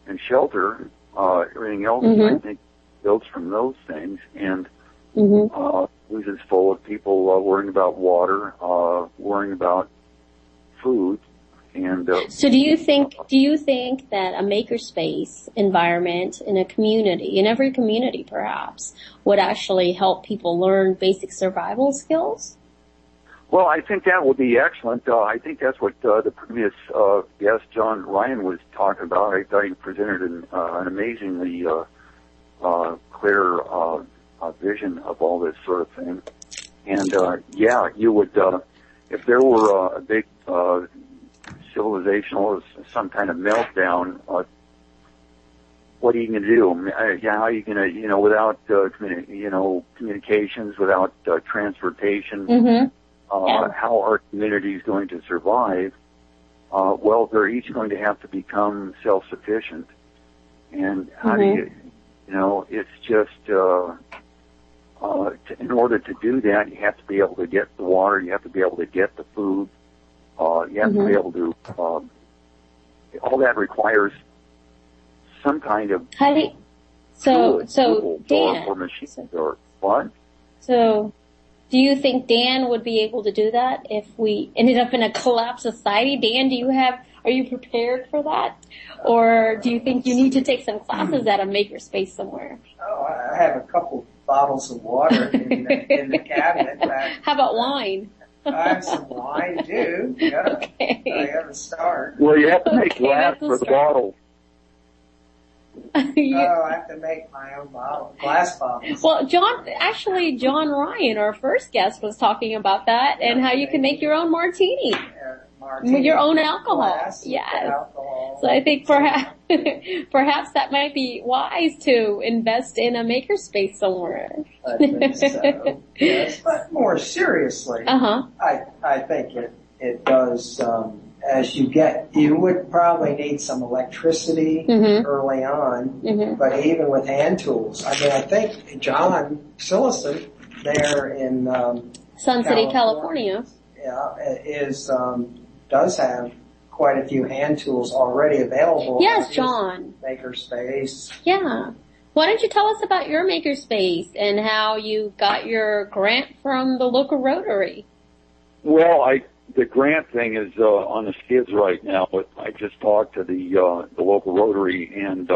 and shelter. Everything else, I think, builds from those things. And news is full of people worrying about water, worrying about food. And so do you think that a makerspace environment in a community, in every community perhaps, would actually help people learn basic survival skills? Well, I think that would be excellent. I think that's what the previous guest, John Ryan, was talking about. I thought he presented an amazingly clear vision of all this sort of thing. And you would, if there were a big civilizational or some kind of meltdown, what are you going to do? How are you going to, without communications, without transportation? How are communities going to survive? Well, they're each going to have to become self-sufficient. And how do you, it's just, in order to do that, you have to be able to get the water, you have to be able to get the food, you have to be able to, all that requires some kind of How do you, tool Dan, for machines or what? so do you think Dan would be able to do that if we ended up in a collapsed society? Dan, are you prepared for that? Or do you think you need to take some classes at a makerspace somewhere? Oh, I have a couple bottles of water in the cabinet. How about wine? I have some wine too. Yeah. Okay. I have a start. Well, you have to make Okay, glass that's a for the start. bottles. Oh, I have to make my own glass bottles. Well, John Ryan, our first guest, was talking about that and how you can make your own martini. Martini, With your own alcohol. glass, Yes. alcohol. So I think perhaps that might be wise to invest in a makerspace somewhere. I think so. Yes, but more seriously, I think it does. As you would probably need some electricity early on, but even with hand tools. I mean, I think John Sillasan there in Sun City, California. Does have quite a few hand tools already available. Yes, John. Makerspace. Yeah. Why don't you tell us about your makerspace and how you got your grant from the local Rotary? Well, the grant thing is on the skids right now, but I just talked to the local Rotary, and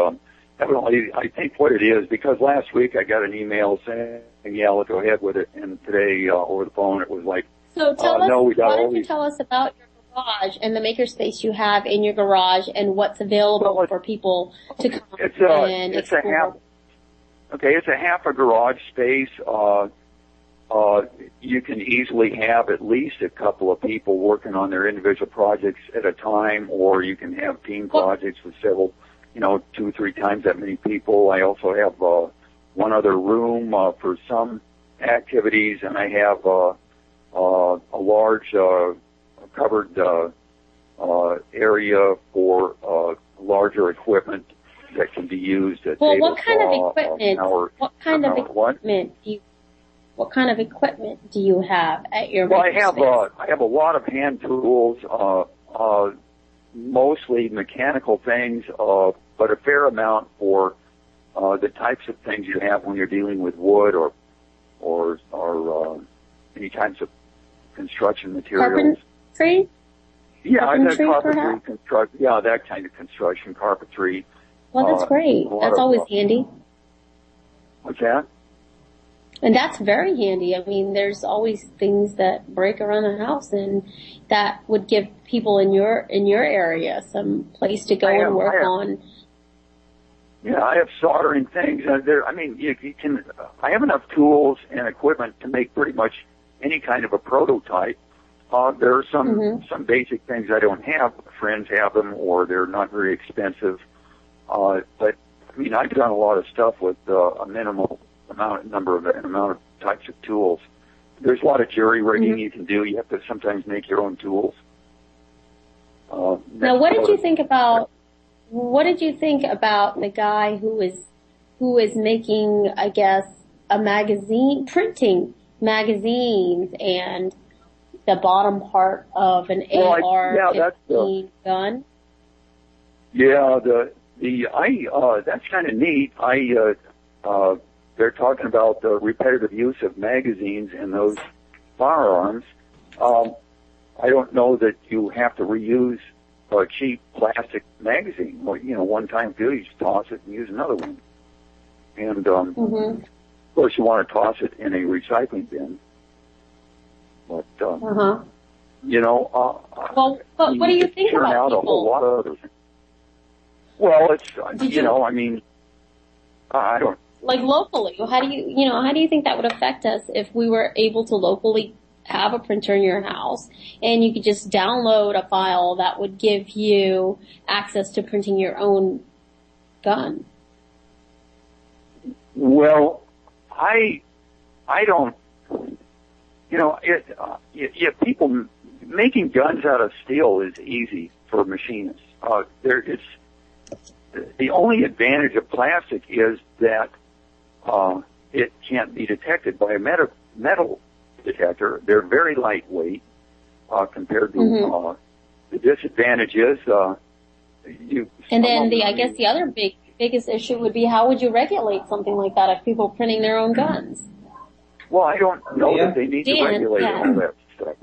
evidently I think what it is, because last week I got an email saying, yeah, let's go ahead with it, and today over the phone it was like, so tell us, no, we got why don't you tell us about your garage and the makerspace you have in your garage and what's available for people to come and explore? It's a half a garage space. You can easily have at least a couple of people working on their individual projects at a time, or you can have team projects with several, 2 or 3 times that many people. I also have one other room for some activities, and I have a large covered area for larger equipment that can be used at what kind of equipment? What kind of equipment do you have at your makerspace? I have a lot of hand tools, mostly mechanical things, but a fair amount for the types of things you have when you're dealing with wood or any kinds of construction materials. Carpentry? Yeah, carpentry, that kind of construction, carpentry. Well, that's great. That's always handy. What's that? And that's very handy. I mean, there's always things that break around the house, and that would give people in your area some place to go and work on. Yeah, I have soldering things. You can. I have enough tools and equipment to make pretty much any kind of a prototype. There are some basic things I don't have. Friends have them, or they're not very expensive. But I've done a lot of stuff with a minimal amount of types of tools. There's a lot of jury rigging you can do. You have to sometimes make your own tools. Now, what did you think about the guy who is making, I guess, a magazine, printing magazines and the bottom part of an AR-15 gun? Yeah, that's kind of neat. They're talking about the repetitive use of magazines in those firearms. I don't know that you have to reuse a cheap plastic magazine. Well, one time do, you just toss it and use another one. And, of course, you want to toss it in a recycling bin. But, well, but what do you think about out people? A whole lot of other things. Well, it's, I don't. Like locally, how do you think that would affect us if we were able to locally have a printer in your house and you could just download a file that would give you access to printing your own gun? Well, I don't, people making guns out of steel is easy for machinists. The only advantage of plastic is that it can't be detected by a metal detector. They're very lightweight compared to the disadvantage is I guess the other big biggest issue would be how would you regulate something like that if people are printing their own guns? Well, I don't know that they need to Dan, regulate yeah. all that stuff.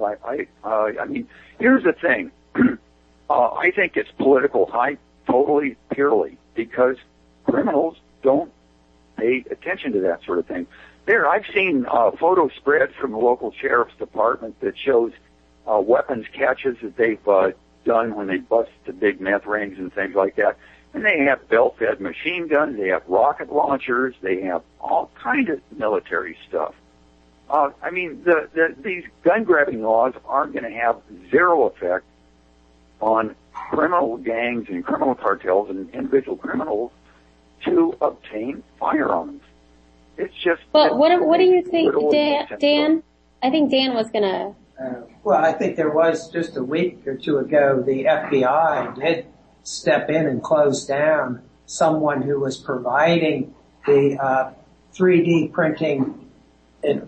I mean, here's the thing. I think it's political hype, totally, purely, because criminals don't pay attention to that sort of thing. I've seen photos spread from the local sheriff's department that shows weapons catches that they've done when they bust the big meth rings and things like that. And they have belt-fed machine guns, they have rocket launchers, they have all kind of military stuff. I mean, these gun-grabbing laws aren't going to have zero effect on criminal gangs and criminal cartels and individual criminals to obtain firearms. It's just. But what do you think, Dan? I think Dan was gonna. Well, I think there was just a week or two ago, the FBI did step in and close down someone who was providing the 3D printing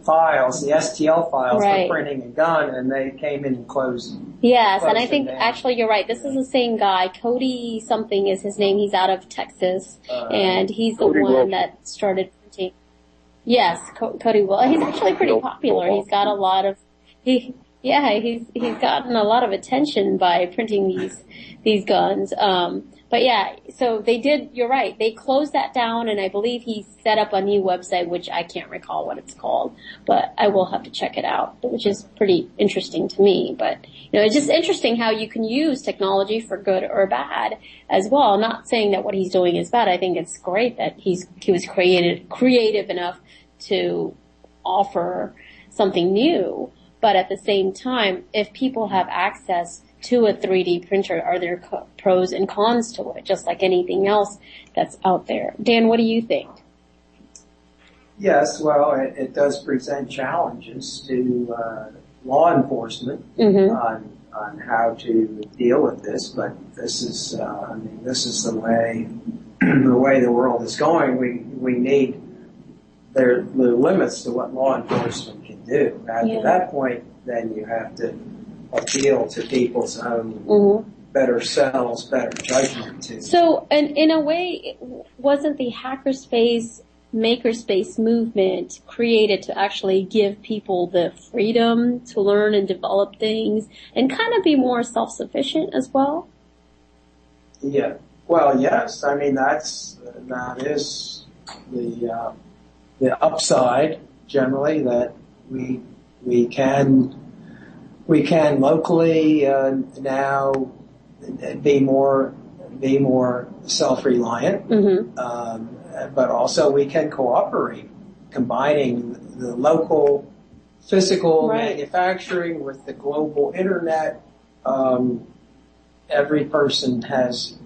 files, the STL files Right. for printing a gun, and they came in and closed. Yes, and I closed think it down. actually you're right. This is the same guy. Cody something is his name. He's out of Texas, and he's the Cody one Wilson. that started printing. Yes, Cody Will. He's actually pretty popular. He's got a lot of he's gotten a lot of attention by printing these guns. But yeah, so they did. You're right. They closed that down, and I believe he set up a new website, which I can't recall what it's called, but I will have to check it out, which is pretty interesting to me. But it's just interesting how you can use technology for good or bad as well. I'm not saying that what he's doing is bad. I think it's great that he was creative enough to offer something new. But at the same time, if people have access to a 3D printer, are there pros and cons to it, just like anything else that's out there? Dan, what do you think? Yes, well, it does present challenges to law enforcement on how to deal with this, but this is the way the world is going. We need there are limits to what law enforcement can do. After that point, then you have to appeal to people's own better selves, better judgment too. So, in a way, wasn't the hackerspace, makerspace movement created to actually give people the freedom to learn and develop things and kind of be more self-sufficient as well? Yeah. Well, yes. I mean, that is the upside generally, that we can locally now be more self-reliant, but also we can cooperate, combining the local physical manufacturing with the global internet. Every person has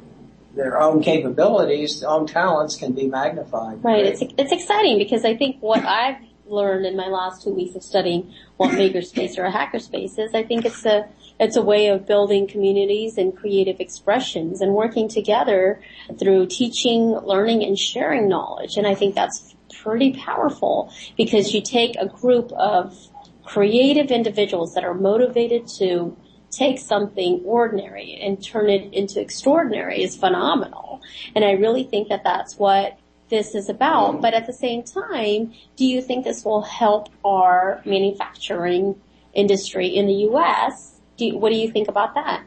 their own capabilities, their own talents can be magnified. Right. It's exciting because I think what I've learned in my last 2 weeks of studying what makerspace or a hackerspace is, I think it's a way of building communities and creative expressions and working together through teaching, learning, and sharing knowledge. And I think that's pretty powerful because you take a group of creative individuals that are motivated to take something ordinary and turn it into extraordinary is phenomenal. And I really think that that's what this is about. But at the same time, do you think this will help our manufacturing industry in the U.S.? What do you think about that?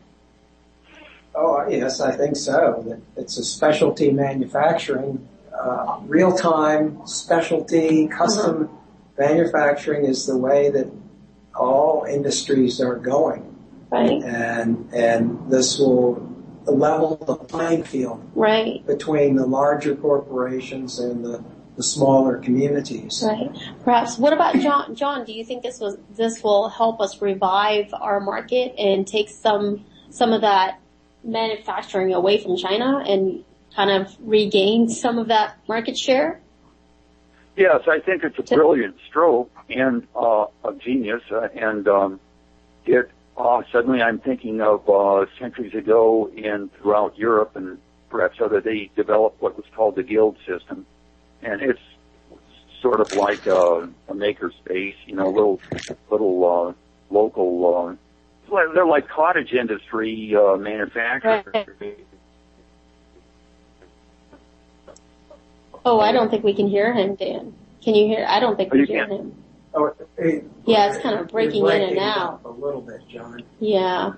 Oh, yes, I think so. It's a specialty manufacturing, real-time specialty custom manufacturing is the way that all industries are going. Right. And this will level the playing field between the larger corporations and the smaller communities. Right. Perhaps. What about John? John, do you think this will help us revive our market and take some of that manufacturing away from China and kind of regain some of that market share? Yes, I think it's a brilliant stroke and a genius, suddenly I'm thinking of centuries ago and throughout Europe and perhaps they developed what was called the guild system, and it's sort of like a maker space, little local. They're like cottage industry manufacturers. Right. Oh, I don't think we can hear him, Dan. Can you hear? I don't think we hear him. Oh, Yeah, it's kind of breaking in and out. A little bit, John. Yeah.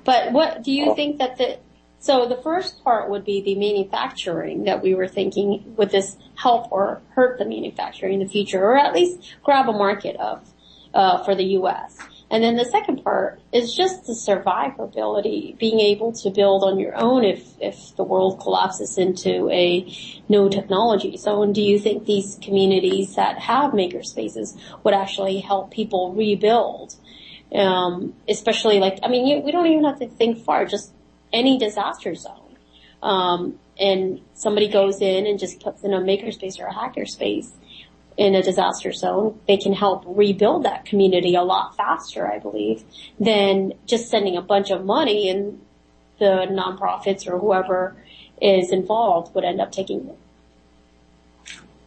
But what do you think that so the first part would be the manufacturing that we were thinking, would this help or hurt the manufacturing in the future, or at least grab a market for the U.S.? And then the second part is just the survivability, being able to build on your own if the world collapses into a no technology zone. Do you think these communities that have maker spaces would actually help people rebuild? Especially we don't even have to think far, just any disaster zone. And somebody goes in and just puts in a maker space or a hacker space in a disaster zone, they can help rebuild that community a lot faster, I believe, than just sending a bunch of money, and the nonprofits or whoever is involved would end up taking it.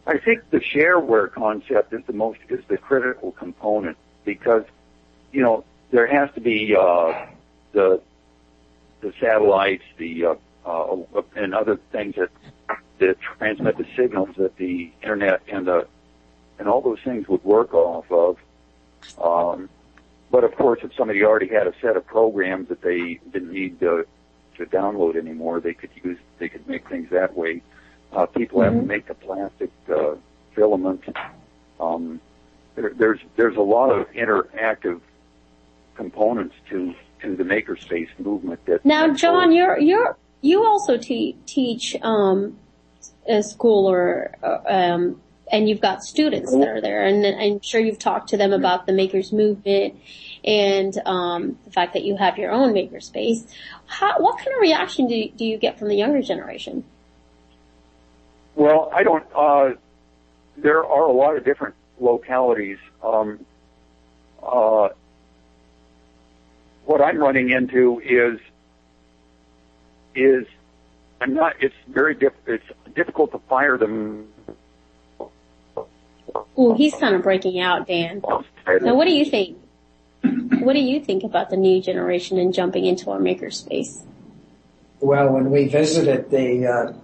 I think the shareware concept is the critical component, because, there has to be, the satellites, and other things that transmit the signals that the internet and all those things would work off of. But of course, if somebody already had a set of programs that they didn't need to download anymore, they could make things that way. People have to make the plastic filament. There's a lot of interactive components to the makerspace movement. Now, John, you also teach a school or and you've got students that are there, and I'm sure you've talked to them about the makers movement and the fact that you have your own makerspace. What kind of reaction do you get from the younger generation? Well, I don't. There are a lot of different localities. What I'm running into is it's very it's difficult to fire them. Ooh, he's kind of breaking out, Dan. Now, what do you think? What do you think about the new generation and jumping into our makerspace? Well, when we visited the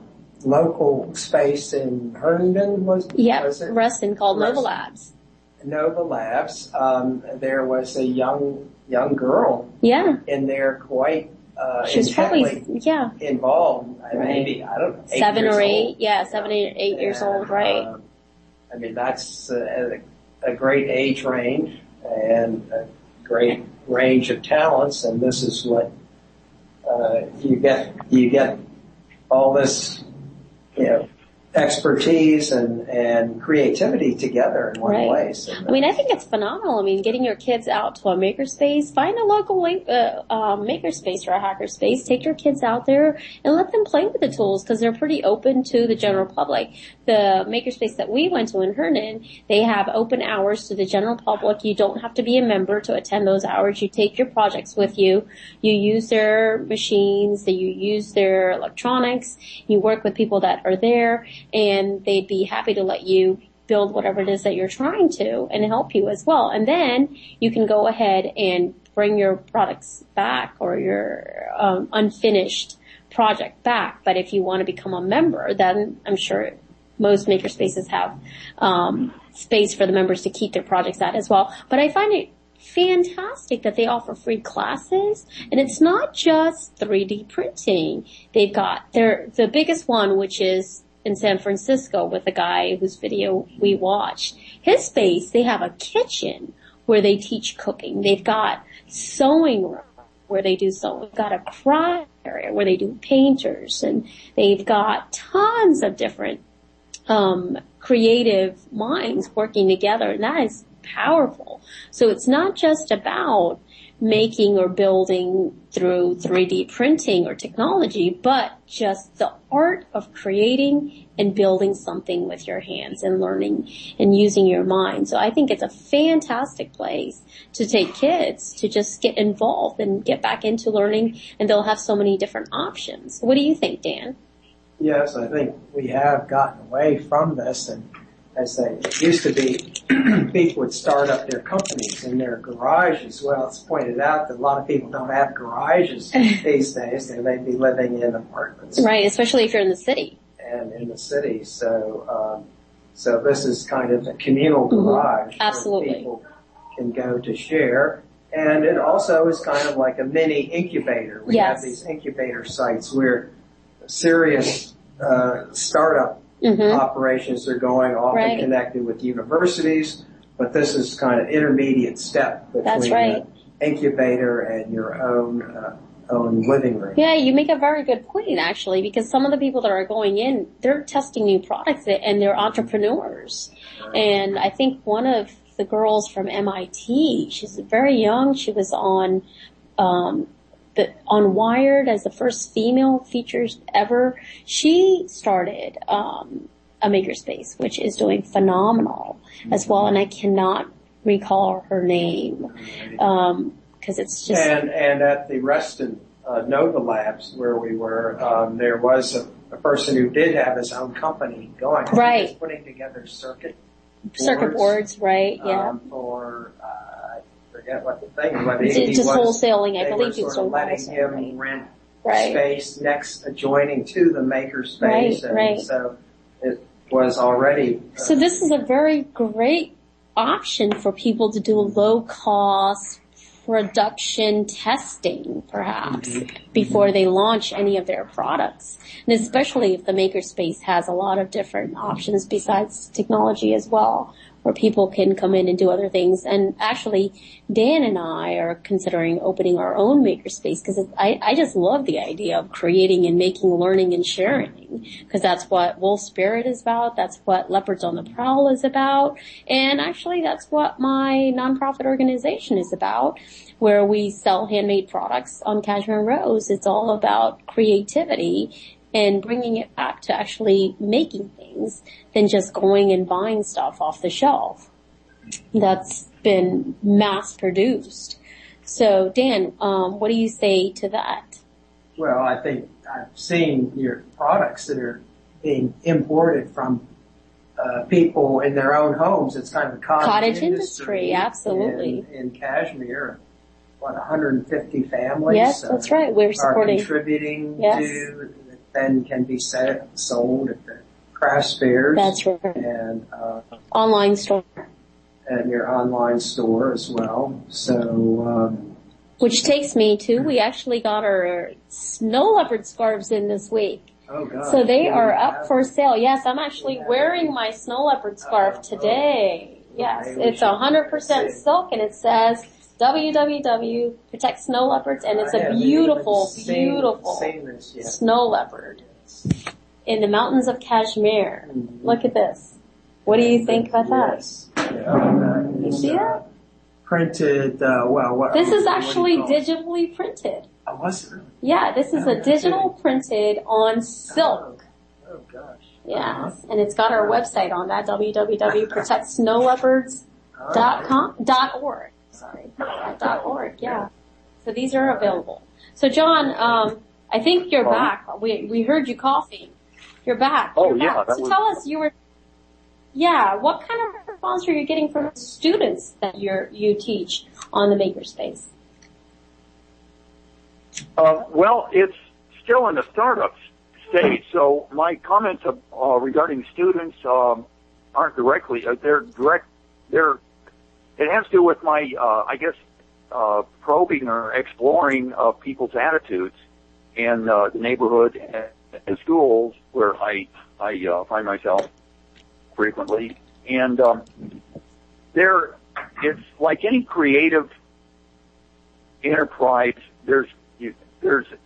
local space in Herndon, was it? Ruston, called Nova Labs. Nova Labs. There was a young girl. Yeah. In there, quite she was probably involved. Right. Maybe, I don't know, 7 or 8. Old. Yeah, 7 or 8 years old. Right. That's a great age range and a great range of talents, and this is what you get all this, expertise and creativity together in one place. I mean, I think it's phenomenal. I mean, getting your kids out to a makerspace, find a local makerspace or a hackerspace, take your kids out there and let them play with the tools, because they're pretty open to the general public. The makerspace that we went to in Herndon, they have open hours to the general public. You don't have to be a member to attend those hours. You take your projects with you. You use their machines, you use their electronics, you work with people that are there, and they'd be happy to let you build whatever it is that you're trying to and help you as well. And then you can go ahead and bring your products back, or your unfinished project back. But if you want to become a member, then I'm sure most makerspaces have space for the members to keep their projects at as well. But I find it fantastic that they offer free classes, and it's not just 3D printing. They've got the biggest one, which is in San Francisco, with a guy whose video we watched. His space, they have a kitchen where they teach cooking. They've got sewing room where they do sewing. They've got a craft area where they do painters, and they've got tons of different creative minds working together, and that is powerful. So it's not just about making or building through 3D printing or technology, but just the art of creating and building something with your hands and learning and using your mind. So I think it's a fantastic place to take kids to just get involved and get back into learning, and they'll have so many different options. What do you think, Dan? Yes, I think we have gotten away from this, and as it used to be, people would start up their companies in their garages. Well, it's pointed out that a lot of people don't have garages these days. They'd be living in apartments. Right, especially if you're in the city. and in the city. So this is kind of a communal garage Absolutely. where people can go to share. And it also is kind of like a mini incubator. We have these incubator sites where serious startup operations are going, often connected with universities, but this is kind of intermediate step between the incubator and your own living room. Yeah, you make a very good point, actually, because some of the people that are going in, they're testing new products and they're entrepreneurs. And I think one of the girls from MIT, she's very young. She was on Wired as the first female features ever. She started a makerspace, which is doing phenomenal as well. And I cannot recall her name because it's just and at the Reston Nova Labs where we were, there was a person who did have his own company going. He was putting together circuit boards, right? Yeah. For I forget what the thing was. It's just wholesaling. I believe he was sort of letting him rent space adjoining to the maker space, and so it was already. So this is a very great option for people to do low cost production testing, perhaps, before they launch any of their products. And especially if the makerspace has a lot of different options besides technology as well, where people can come in and do other things. And actually, Dan and I are considering opening our own makerspace because I just love the idea of creating and making, learning and sharing, because that's what Wolf Spirit is about. That's what Leopards on the Prowl is about. And actually, that's what my nonprofit organization is about, where we sell handmade products on Cashmere Rose. It's all about creativity and bringing it back to actually making things than just going and buying stuff off the shelf that's been mass produced. So Dan, what do you say to that? Well, I think I've seen your products that are being imported from people in their own homes. It's kind of a cottage industry. Absolutely. In Kashmir, 150 families. Yes, that's right. We're supporting. Are contributing to then can be sold at the craft fairs. That's right. And online store. And your online store as well. So which takes me to, we actually got our snow leopard scarves in this week. Oh God. So they are up for sale. Yes, I'm actually wearing my snow leopard scarf today. Yes, it's 100% silk and it says www. Protect Snow Leopards, and it's a beautiful, beautiful snow leopard in the mountains of Kashmir. Look at this. What do you think about that? You see that? Printed, this is actually digitally printed. Oh, was it really? Yeah, this is a digital printed on silk. Oh gosh. Yes, and it's got our website on that, www.protectsnowleopards.org. .org, yeah. So these are available. So John, I think you're back. We heard you coughing. You're back. Oh, you're yeah. Back. So tell us, what kind of response are you getting from the students that you teach on the makerspace? Well, it's still in the startup stage, so my comments regarding students aren't directly. They're direct. It has to do with my, probing or exploring of people's attitudes in the neighborhood and schools where I find myself frequently. And it's like any creative enterprise. There's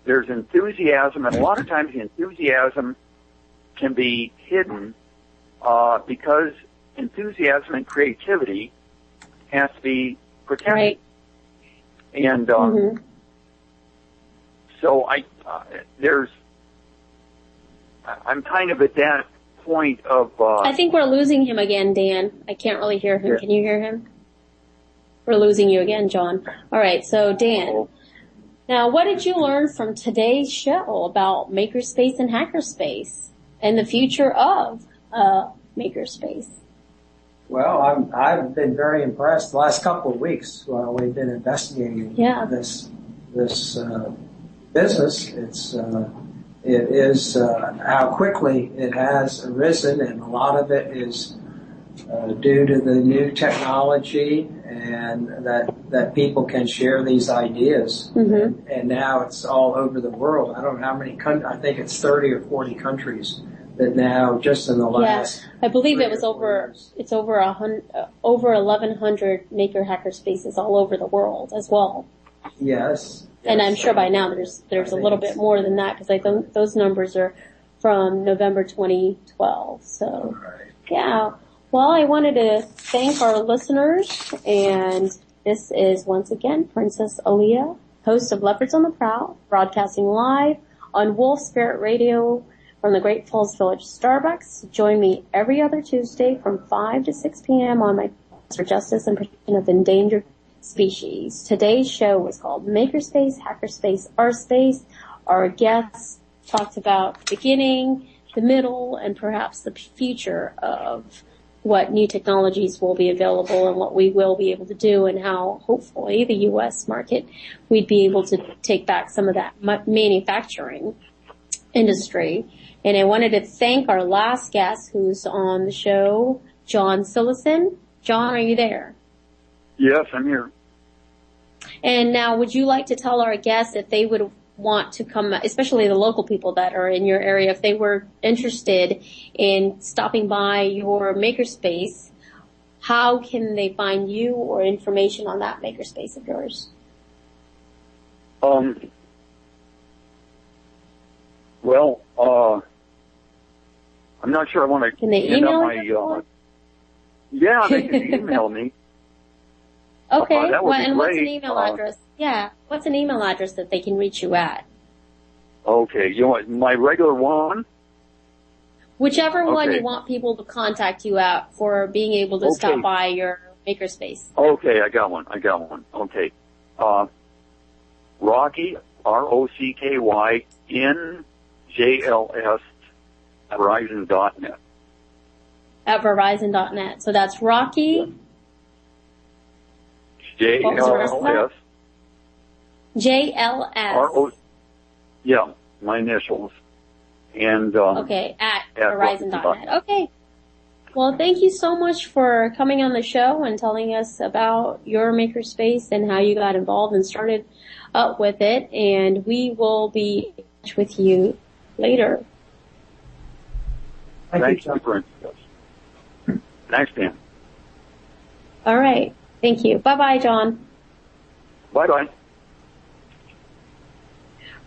enthusiasm, and a lot of times the enthusiasm can be hidden because enthusiasm and creativity has to be protected. Right. And so I'm kind of at that point of I think we're losing him again, Dan. I can't really hear him. Can you hear him? We're losing you again, John. All right, so Dan. Now, what did you learn from today's show about makerspace and hackerspace and the future of makerspace? Well, I've been very impressed the last couple of weeks while we've been investigating this business. It's It is how quickly it has arisen, and a lot of it is due to the new technology and that people can share these ideas. Mm-hmm. And now it's all over the world. I don't know how many countries, I think it's 30 or 40 countries that now, just in the last... Yeah, I believe it was it's over 1,100 maker hacker spaces all over the world as well. Yes. And I'm sure by now there's a little bit more than that, because I think those numbers are from November 2012. So, yeah. Well, I wanted to thank our listeners, and this is once again Princess Aliyah, host of Leopards on the Prowl, broadcasting live on Wolf Spirit Radio from the Great Falls Village Starbucks. Join me every other Tuesday from 5 to 6 p.m. on my for justice and protection of endangered species. Today's show was called Makerspace, Hackerspace, Space. Our guests talked about the beginning, the middle, and perhaps the future of what new technologies will be available and what we will be able to do, and how hopefully the U.S. market, we'd be able to take back some of that manufacturing industry. And I wanted to thank our last guest who's on the show, John Sillasan. John, are you there? Yes, I'm here. And now, would you like to tell our guests if they would want to come, especially the local people that are in your area, if they were interested in stopping by your makerspace, how can they find you or information on that makerspace of yours? Well, I'm not sure I want to. Can they email yeah, they can email me. Okay. That would be and great. What's an email address? Yeah. What's an email address that they can reach you at? Okay. You want my regular one? Whichever one Okay. you want people to contact you at for being able to stop by your makerspace. Okay, I got one. Okay. Rocky, ROCKY, NJLS, Verizon.net. At Verizon.net. So that's Rocky. What was the rest of that? JLS. Yeah, my initials. And, okay, at Verizon.net. Okay. Well, thank you so much for coming on the show and telling us about your makerspace and how you got involved and started up with it. And we will be in touch with you later. Thank you, Princess. Thanks, Dan. All right. Thank you. Bye-bye, John. Bye-bye.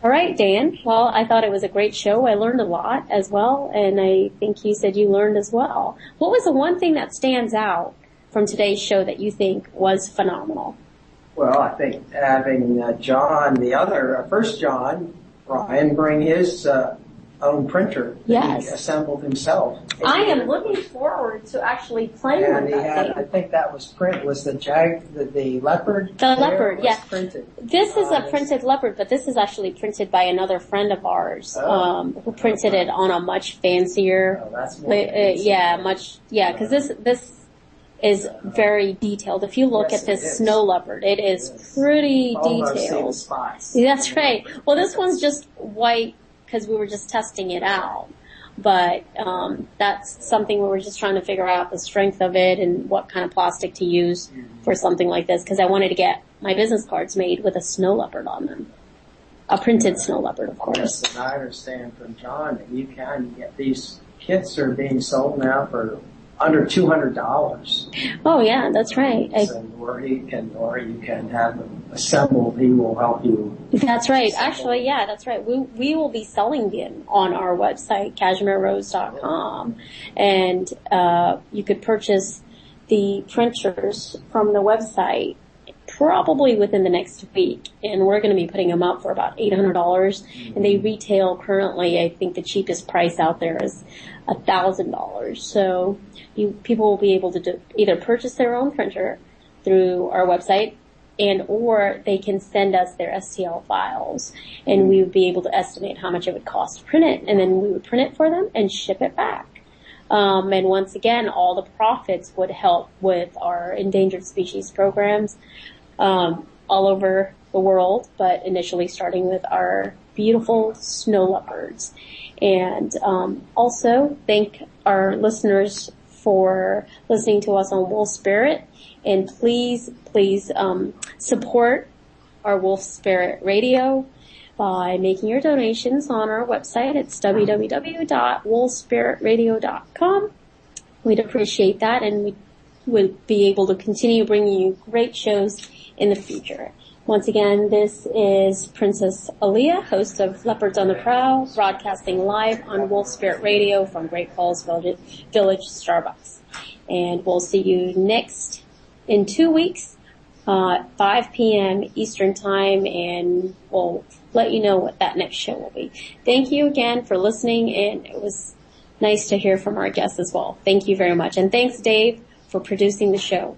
All right, Dan. Well, I thought it was a great show. I learned a lot as well, and I think you said you learned as well. What was the one thing that stands out from today's show that you think was phenomenal? Well, I think having John, first John, Ryan, bring his own printer that he assembled himself. I am looking forward to actually playing with that thing. I think that was the leopard. The leopard, yes. Printed. This is a printed leopard, but this is actually printed by another friend of ours, who printed it on a much fancier. Oh, that's more fancy. Because this is very detailed. If you look at this snow leopard, it is pretty detailed. That's right. Well, this one's just white because we were just testing it out. But that's something where we're just trying to figure out the strength of it and what kind of plastic to use for something like this, because I wanted to get my business cards made with a snow leopard on them. A printed snow leopard, of course. Yes, and I understand from John that you can get these kits are being sold now for under $200. Oh yeah, that's right. Or you can have them assembled. He will help you. That's right. Actually, yeah, that's right. We will be selling them on our website, cashmererose.com, and you could purchase the printers from the website probably within the next week, and we're going to be putting them up for about $800, and they retail currently, I think the cheapest price out there is $1,000. So people will be able to either purchase their own printer through our website, or they can send us their STL files, and we would be able to estimate how much it would cost to print it, and then we would print it for them and ship it back. And once again, all the profits would help with our endangered species programs all over the world, but initially starting with our beautiful snow leopards. And also thank our listeners for listening to us on Wolf Spirit. And please support our Wolf Spirit Radio by making your donations on our website. It's www.wolfspiritradio.com. We'd appreciate that, and we would be able to continue bringing you great shows in the future. Once again, this is Princess Aliyah, host of Leopards on the Prowl, broadcasting live on Wolf Spirit Radio from Great Falls Village Starbucks. And we'll see you next in 2 weeks, 5 p.m. Eastern Time, and we'll let you know what that next show will be. Thank you again for listening, and it was nice to hear from our guests as well. Thank you very much. And thanks, Dave, for producing the show.